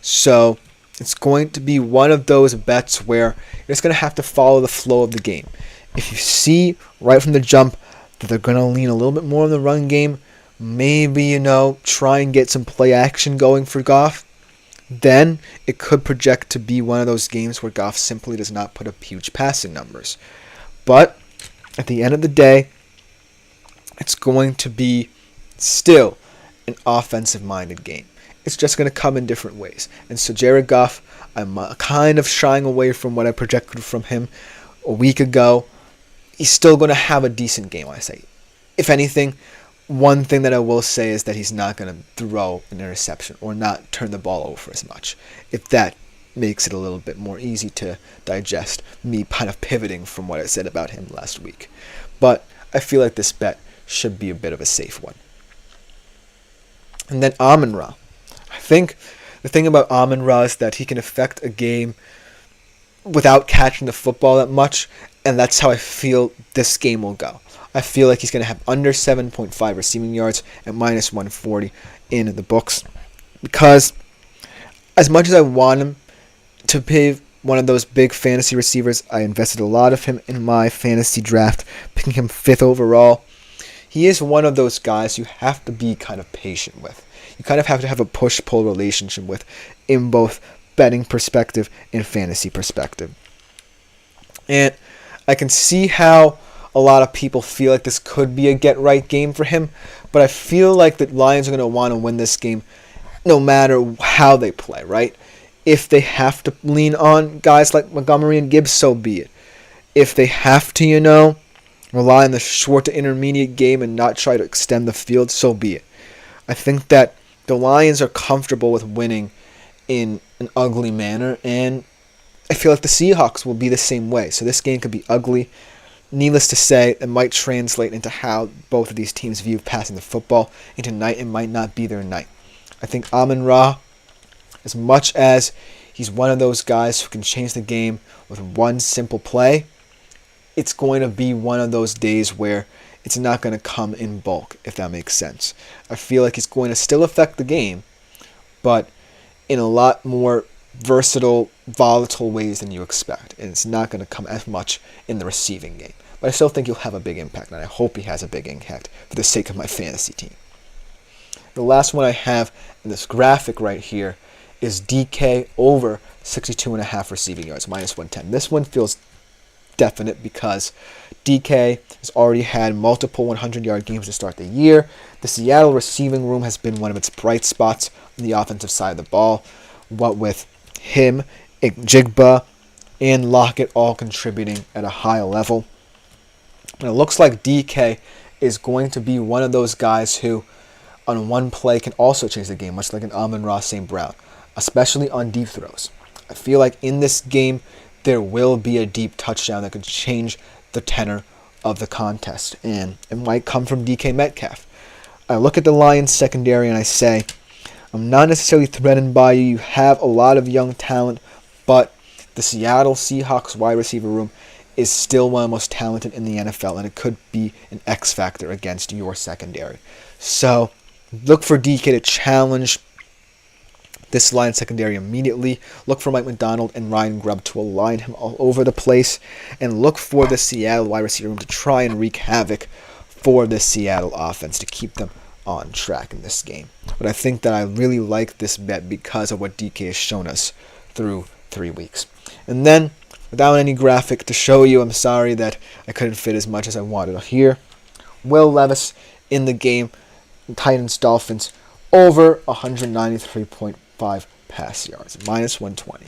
So it's going to be one of those bets where you're just going to have to follow the flow of the game. If you see right from the jump that they're going to lean a little bit more on the run game, maybe, try and get some play action going for Goff, then it could project to be one of those games where Goff simply does not put up huge passing numbers. But at the end of the day, it's going to be still an offensive-minded game. It's just going to come in different ways. And so Jared Goff, I'm kind of shying away from what I projected from him a week ago. He's still going to have a decent game, I say. If anything, one thing that I will say is that he's not going to throw an interception or not turn the ball over as much. If that makes it a little bit more easy to digest, me kind of pivoting from what I said about him last week. But I feel like this bet should be a bit of a safe one. And then Amon-Ra. I think the thing about Amon-Ra is that he can affect a game without catching the football that much, and that's how I feel this game will go. I feel like he's going to have under 7.5 receiving yards at minus 140 in the books, because as much as I want him to be one of those big fantasy receivers, I invested a lot of him in my fantasy draft, picking him 5th overall. He is one of those guys you have to be kind of patient with. You kind of have to have a push-pull relationship with in both betting perspective and fantasy perspective. And I can see how a lot of people feel like this could be a get-right game for him, but I feel like the Lions are going to want to win this game no matter how they play, right? If they have to lean on guys like Montgomery and Gibbs, so be it. If they have to, rely on the short to intermediate game and not try to extend the field, so be it. I think that the Lions are comfortable with winning in an ugly manner, and I feel like the Seahawks will be the same way. So this game could be ugly. Needless to say, it might translate into how both of these teams view passing the football. And tonight, it might not be their night. I think Amon-Ra, as much as he's one of those guys who can change the game with one simple play, it's going to be one of those days where it's not going to come in bulk, if that makes sense. I feel like it's going to still affect the game, but in a lot more versatile, volatile ways than you expect. And it's not going to come as much in the receiving game. But I still think he'll have a big impact, and I hope he has a big impact for the sake of my fantasy team. The last one I have in this graphic right here is DK over 62.5 receiving yards, minus 110. This one feels definite because DK has already had multiple 100-yard games to start the year. The Seattle receiving room has been one of its bright spots on the offensive side of the ball, what with him, Jigba, and Lockett all contributing at a high level. And it looks like DK is going to be one of those guys who, on one play, can also change the game, much like an Amon-Ra St. Brown, especially on deep throws. I feel like in this game, there will be a deep touchdown that could change the tenor of the contest, and it might come from DK Metcalf. I look at the Lions secondary and I say, I'm not necessarily threatened by you. You have a lot of young talent, but the Seattle Seahawks wide receiver room is still one of the most talented in the NFL, and it could be an X factor against your secondary. So look for DK to challenge this Lions secondary immediately. Look for Mike McDonald and Ryan Grubb to align him all over the place, and look for the Seattle wide receiver room to try and wreak havoc for the Seattle offense to keep them on track in this game. But I think that I really like this bet because of what DK has shown us through 3 weeks. And then, without any graphic to show you, I'm sorry that I couldn't fit as much as I wanted here. Will Levis in the game, Titans-Dolphins, over 193.5 pass yards, minus 120.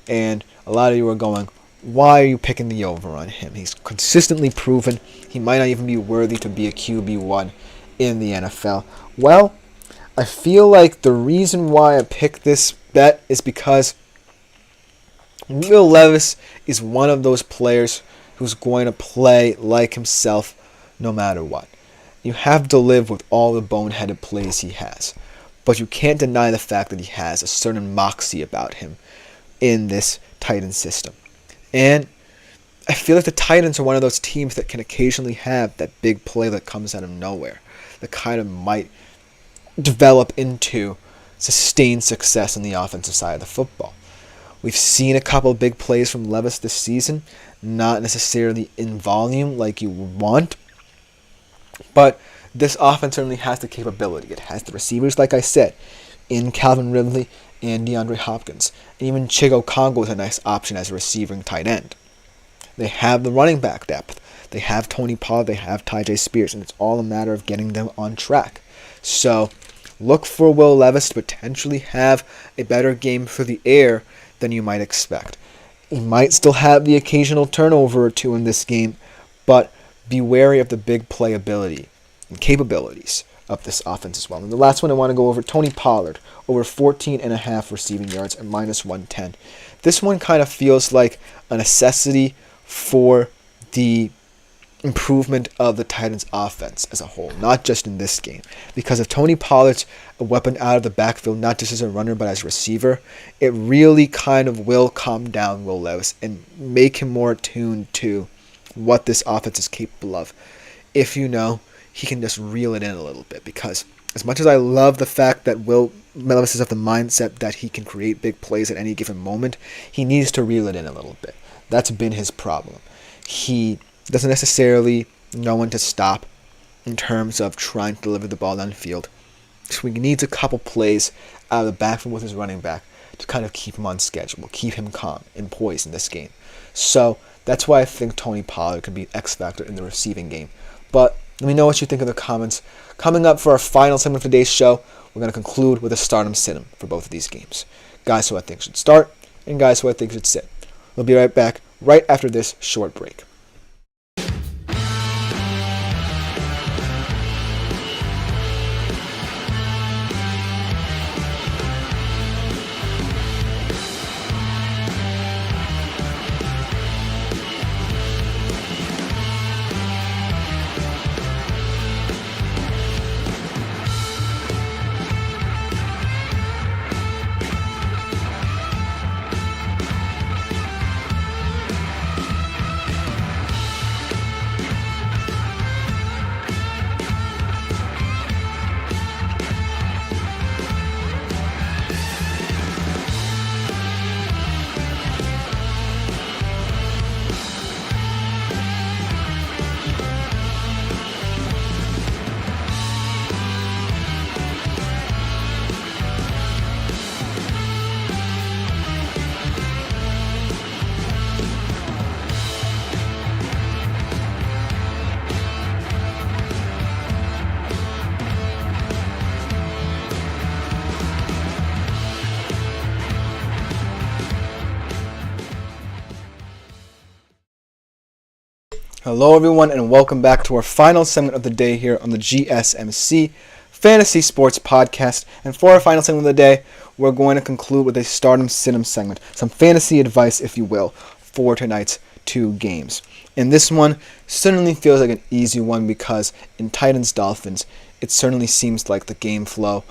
And a lot of you are going, why are you picking the over on him? He's consistently proven he might not even be worthy to be a QB1 in the NFL. Well, I feel like the reason why I picked this bet is because Will Levis is one of those players who's going to play like himself no matter what. You have to live with all the boneheaded plays he has, but you can't deny the fact that he has a certain moxie about him in this Titans system. And I feel like the Titans are one of those teams that can occasionally have that big play that comes out of nowhere, that kind of might develop into sustained success on the offensive side of the football. We've seen a couple of big plays from Levis this season, not necessarily in volume like you want, but this offense certainly has the capability. It has the receivers, like I said, in Calvin Ridley and DeAndre Hopkins. And even Chigo Congo is a nice option as a receiving tight end. They have the running back depth. They have Tony Pollard. They have Tyjae Spears. And it's all a matter of getting them on track. So look for Will Levis to potentially have a better game for the air than you might expect. He might still have the occasional turnover or two in this game, but be wary of the big playability and capabilities of this offense as well. And the last one I want to go over, Tony Pollard, over 14.5 receiving yards and minus 110. This one kind of feels like a necessity for the improvement of the Titans offense as a whole, not just in this game. Because if Tony Pollard's a weapon out of the backfield, not just as a runner but as a receiver, it really kind of will calm down Will Levis and make him more attuned to what this offense is capable of. If you know, he can just reel it in a little bit, because as much as I love the fact that Will Levis is of the mindset that he can create big plays at any given moment, he needs to reel it in a little bit. That's been his problem. He doesn't necessarily know when to stop in terms of trying to deliver the ball downfield. So he needs a couple plays out of the backfield with his running back to kind of keep him on schedule, keep him calm and poised in this game. So that's why I think Tony Pollard could be X factor in the receiving game. But let me know what you think in the comments. Coming up for our final segment of today's show, we're going to conclude with a stardom sit-em for both of these games. Guys who I think should start and guys who I think should sit. We'll be right back right after this short break. Hello everyone and welcome back to our final segment of the day here on the GSMC Fantasy Sports Podcast. And for our final segment of the day, we're going to conclude with a stardom sit-em segment, some fantasy advice if you will, for tonight's two games. And this one certainly feels like an easy one because in Titans-Dolphins, it certainly seems like the game flow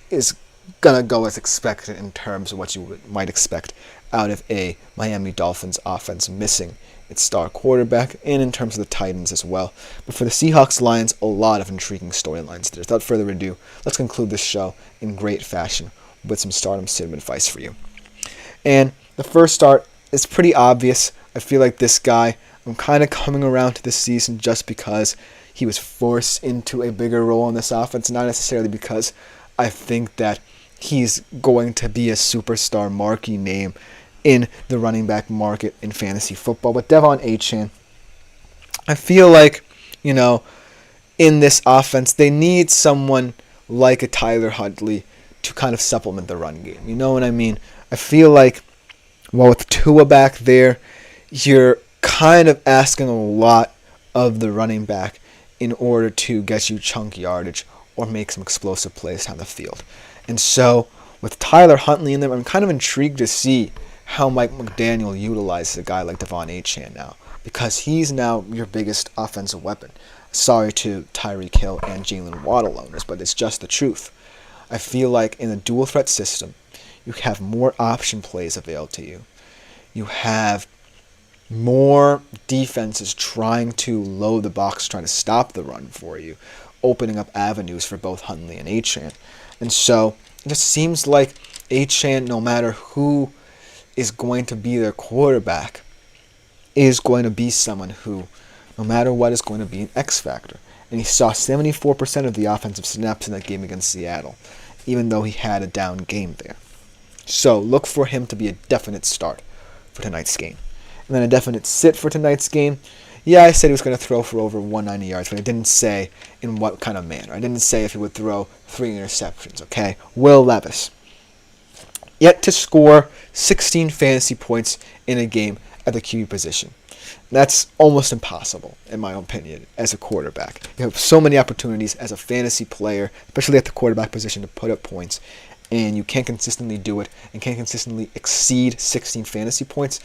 is going to go as expected in terms of what you might expect out of a Miami Dolphins offense missing its star quarterback, and in terms of the Titans as well. But for the Seahawks-Lions, a lot of intriguing storylines there. Without further ado, let's conclude this show in great fashion with some stardom sit-em advice for you. And the first start is pretty obvious. I feel like this guy, I'm kind of coming around to this season just because he was forced into a bigger role in this offense, not necessarily because I think that he's going to be a superstar marquee name in the running back market in fantasy football. But Devon Achane, I feel like, in this offense, they need someone like a Tyler Huntley to kind of supplement the run game. You know what I mean? I feel like, well, with Tua back there, you're kind of asking a lot of the running back in order to get you chunk yardage or make some explosive plays down the field. And so, with Tyler Huntley in there, I'm kind of intrigued to see how Mike McDaniel utilizes a guy like Devon Achane now, because he's now your biggest offensive weapon. Sorry to Tyreek Hill and Jalen Waddle owners, but it's just the truth. I feel like in a dual threat system, you have more option plays available to you. You have more defenses trying to load the box, trying to stop the run for you, opening up avenues for both Huntley and Achane. And so it just seems like Achane, no matter who is going to be their quarterback, is going to be someone who, no matter what, is going to be an X factor. And he saw 74% of the offensive snaps in that game against Seattle, even though he had a down game there. So look for him to be a definite start for tonight's game. And then a definite sit for tonight's game. Yeah, I said he was going to throw for over 190 yards, but I didn't say in what kind of manner. I didn't say if he would throw 3 interceptions, okay? Will Levis, yet to score 16 fantasy points in a game at the QB position. That's almost impossible, in my opinion, as a quarterback. You have so many opportunities as a fantasy player, especially at the quarterback position, to put up points, and you can't consistently do it and can't consistently exceed 16 fantasy points.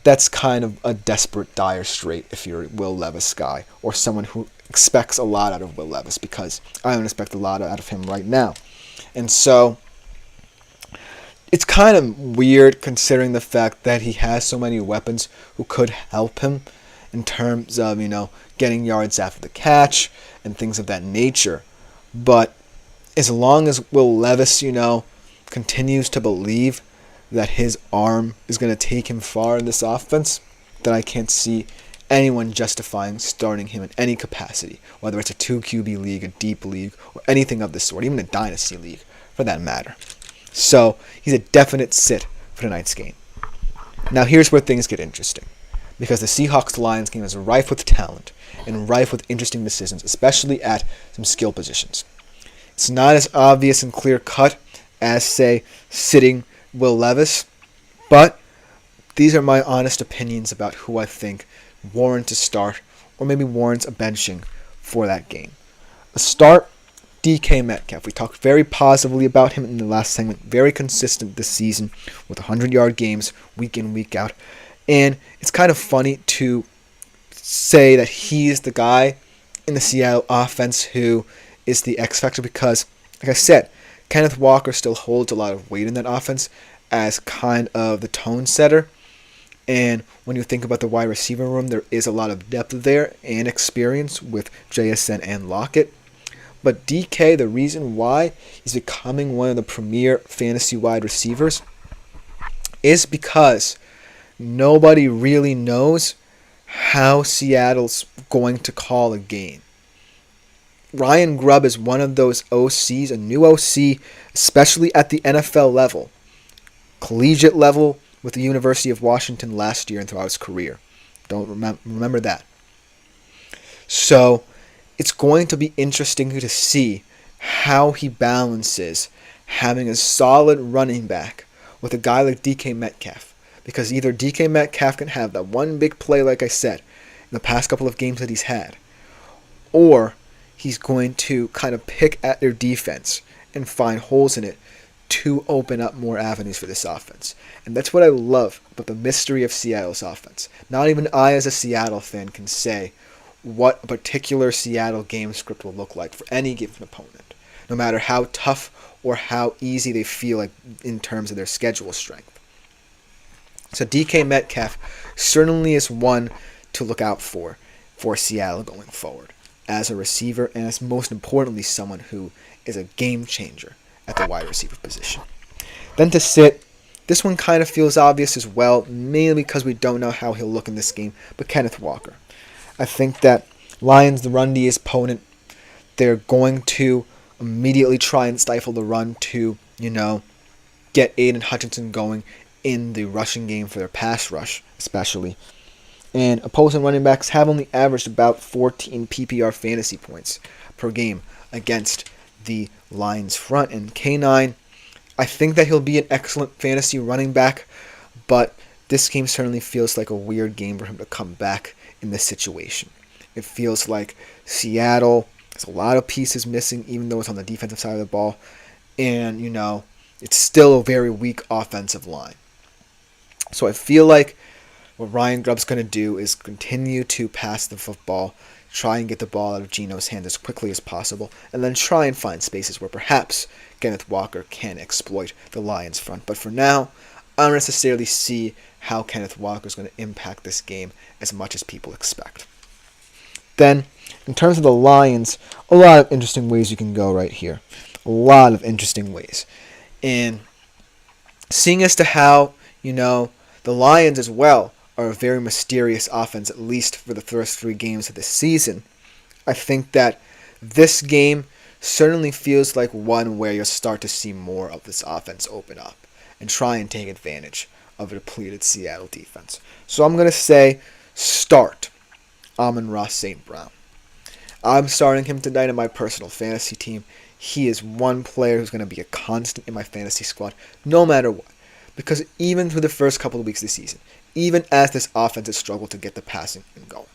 That's kind of a desperate, dire strait if you're a Will Levis guy or someone who expects a lot out of Will Levis, because I don't expect a lot out of him right now. And so it's kind of weird considering the fact that he has so many weapons who could help him in terms of, getting yards after the catch and things of that nature. But as long as Will Levis, continues to believe that his arm is going to take him far in this offense, then I can't see anyone justifying starting him in any capacity, whether it's a 2 QB league, a deep league, or anything of the sort, even a dynasty league for that matter. So he's a definite sit for tonight's game. Now here's where things get interesting, because the Seahawks-Lions game is rife with talent and rife with interesting decisions, especially at some skill positions. It's not as obvious and clear-cut as, say, sitting Will Levis, but these are my honest opinions about who I think warrants a start or maybe warrants a benching for that game. A start, DK Metcalf. We talked very positively about him in the last segment. Very consistent this season with 100-yard games week in, week out. And it's kind of funny to say that he's the guy in the Seattle offense who is the X factor, because, like I said, Kenneth Walker still holds a lot of weight in that offense as kind of the tone setter. And when you think about the wide receiver room, there is a lot of depth there and experience with JSN and Lockett. But DK, the reason why he's becoming one of the premier fantasy wide receivers is because nobody really knows how Seattle's going to call a game. Ryan Grubb is one of those OCs, a new OC, especially at the NFL level, collegiate level with the University of Washington last year and throughout his career. Don't remember that. So it's going to be interesting to see how he balances having a solid running back with a guy like DK Metcalf. Because either DK Metcalf can have that one big play, like I said, in the past couple of games that he's had, or he's going to kind of pick at their defense and find holes in it to open up more avenues for this offense. And that's what I love about the mystery of Seattle's offense. Not even I as a Seattle fan can say what a particular Seattle game script will look like for any given opponent, no matter how tough or how easy they feel like in terms of their schedule strength. So DK Metcalf certainly is one to look out for Seattle going forward as a receiver, and as most importantly someone who is a game changer at the wide receiver position. Then to sit, this one kind of feels obvious as well, mainly because we don't know how he'll look in this game, but Kenneth Walker. I think that Lions, the run D opponent, they're going to immediately try and stifle the run to, get Aiden Hutchinson going in the rushing game for their pass rush, especially. And opposing running backs have only averaged about 14 PPR fantasy points per game against the Lions front. And K9, I think that he'll be an excellent fantasy running back, but this game certainly feels like a weird game for him to come back in this situation. It feels like Seattle has a lot of pieces missing, even though it's on the defensive side of the ball. And, it's still a very weak offensive line. So I feel like what Ryan Grubb's going to do is continue to pass the football, try and get the ball out of Geno's hands as quickly as possible, and then try and find spaces where perhaps Kenneth Walker can exploit the Lions front. But for now, I don't necessarily see how Kenneth Walker is going to impact this game as much as people expect. Then, in terms of the Lions, a lot of interesting ways you can go right here. A lot of interesting ways. And seeing as to how, the Lions as well are a very mysterious offense, at least for the first 3 games of this season, I think that this game certainly feels like one where you'll start to see more of this offense open up and try and take advantage of a depleted Seattle defense. So I'm going to say start Amon-Ra St. Brown. I'm starting him tonight in my personal fantasy team. He is one player who's going to be a constant in my fantasy squad, no matter what. Because even through the first couple of weeks of the season, even as this offense has struggled to get the passing and going,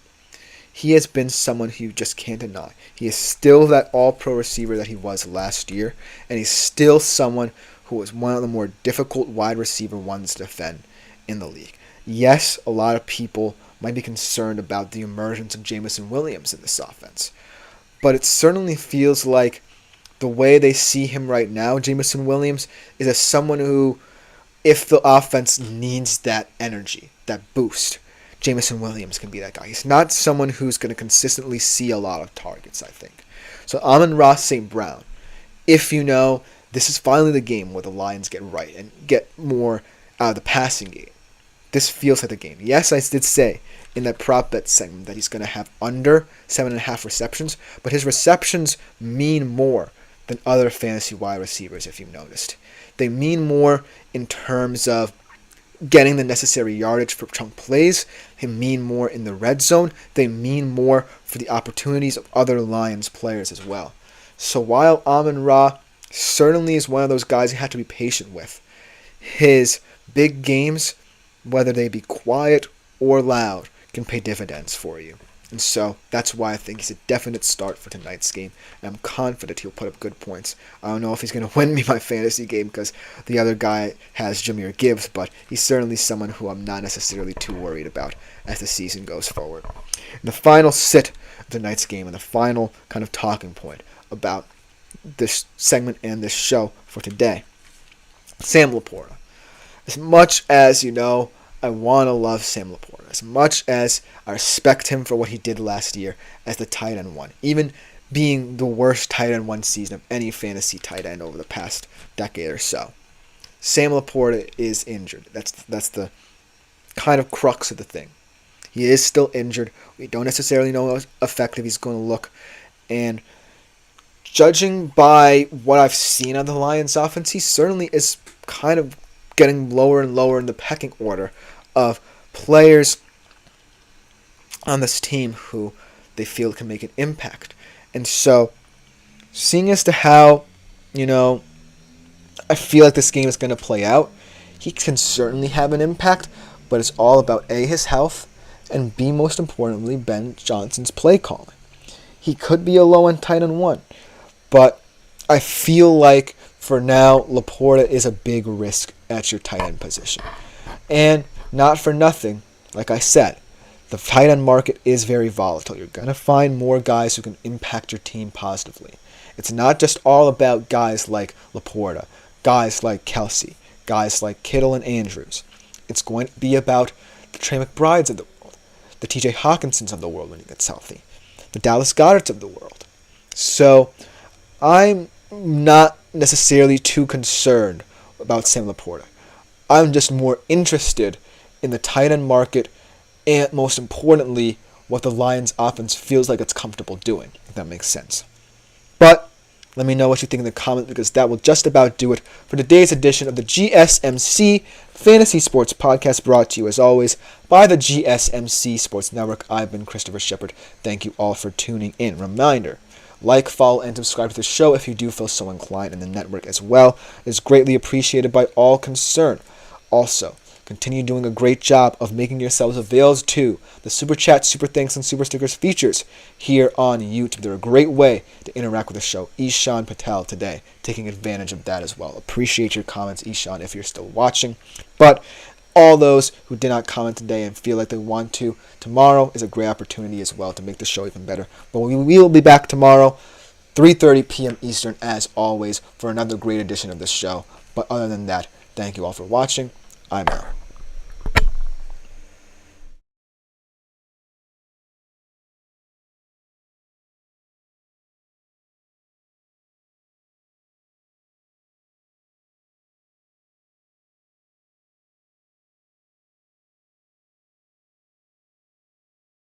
he has been someone who you just can't deny. He is still that all-pro receiver that he was last year, and he's still someone who is one of the more difficult wide receiver ones to defend in the league. Yes, a lot of people might be concerned about the emergence of Jameson Williams in this offense, but it certainly feels like the way they see him right now, Jameson Williams, is as someone who, if the offense needs that energy, that boost, Jameson Williams can be that guy. He's not someone who's going to consistently see a lot of targets, I think. So Amon-Ra St. Brown, if this is finally the game where the Lions get right and get more out of the passing game, this feels like the game. Yes, I did say in that prop bet segment that he's going to have under 7.5 receptions, but his receptions mean more than other fantasy wide receivers, if you've noticed. They mean more in terms of getting the necessary yardage for chunk plays. They mean more in the red zone. They mean more for the opportunities of other Lions players as well. So while Amon-Ra certainly is one of those guys you have to be patient with, his big games, whether they be quiet or loud, can pay dividends for you. And so that's why I think he's a definite start for tonight's game. And I'm confident he'll put up good points. I don't know if he's going to win me my fantasy game because the other guy has Jahmyr Gibbs, but he's certainly someone who I'm not necessarily too worried about as the season goes forward. And the final sit of tonight's game and the final kind of talking point about this segment and this show for today, Sam Laporta. As much as, I want to love Sam Laporta, as much as I respect him for what he did last year as the tight end one, even being the worst tight end one season of any fantasy tight end over the past decade or so, Sam Laporta is injured. That's the kind of crux of the thing. He is still injured. We don't necessarily know how effective he's going to look. And judging by what I've seen on the Lions offense, he certainly is kind of getting lower and lower in the pecking order of players on this team who they feel can make an impact. And so, seeing as to how, I feel like this game is going to play out, he can certainly have an impact, but it's all about A, his health, and B, most importantly, Ben Johnson's play calling. He could be a low-end tight end one, but I feel like for now, Laporta is a big risk at your tight end position. And not for nothing, like I said, the tight end market is very volatile. You're going to find more guys who can impact your team positively. It's not just all about guys like Laporta, guys like Kelsey, guys like Kittle and Andrews. It's going to be about the Trey McBrides of the world, the TJ Hawkinsons of the world when he gets healthy, the Dallas Goederts of the world. So I'm not necessarily too concerned about Sam Laporta. I'm just more interested in the tight end market and, most importantly, what the Lions offense feels like it's comfortable doing, if that makes sense. But Let me know what you think in the comments, because that will just about do it for today's edition of the GSMC Fantasy Sports Podcast, brought to you as always by the GSMC Sports Network. I've been Christopher Shepard. Thank you all for tuning in. Reminder, like, follow, and subscribe to the show if you do feel so inclined, and the network as well. It is greatly appreciated by all concerned. Also, continue doing a great job of making yourselves available to the Super Chat, Super Thanks, and Super Stickers features here on YouTube. They're a great way to interact with the show. Ishan Patel today taking advantage of that as well. Appreciate your comments, Ishan, if you're still watching. But all those who did not comment today and feel like they want to, tomorrow is a great opportunity as well to make the show even better. But we will be back tomorrow, 3:30 p.m. Eastern, as always, for another great edition of the show. But other than that, thank you all for watching. I'm out.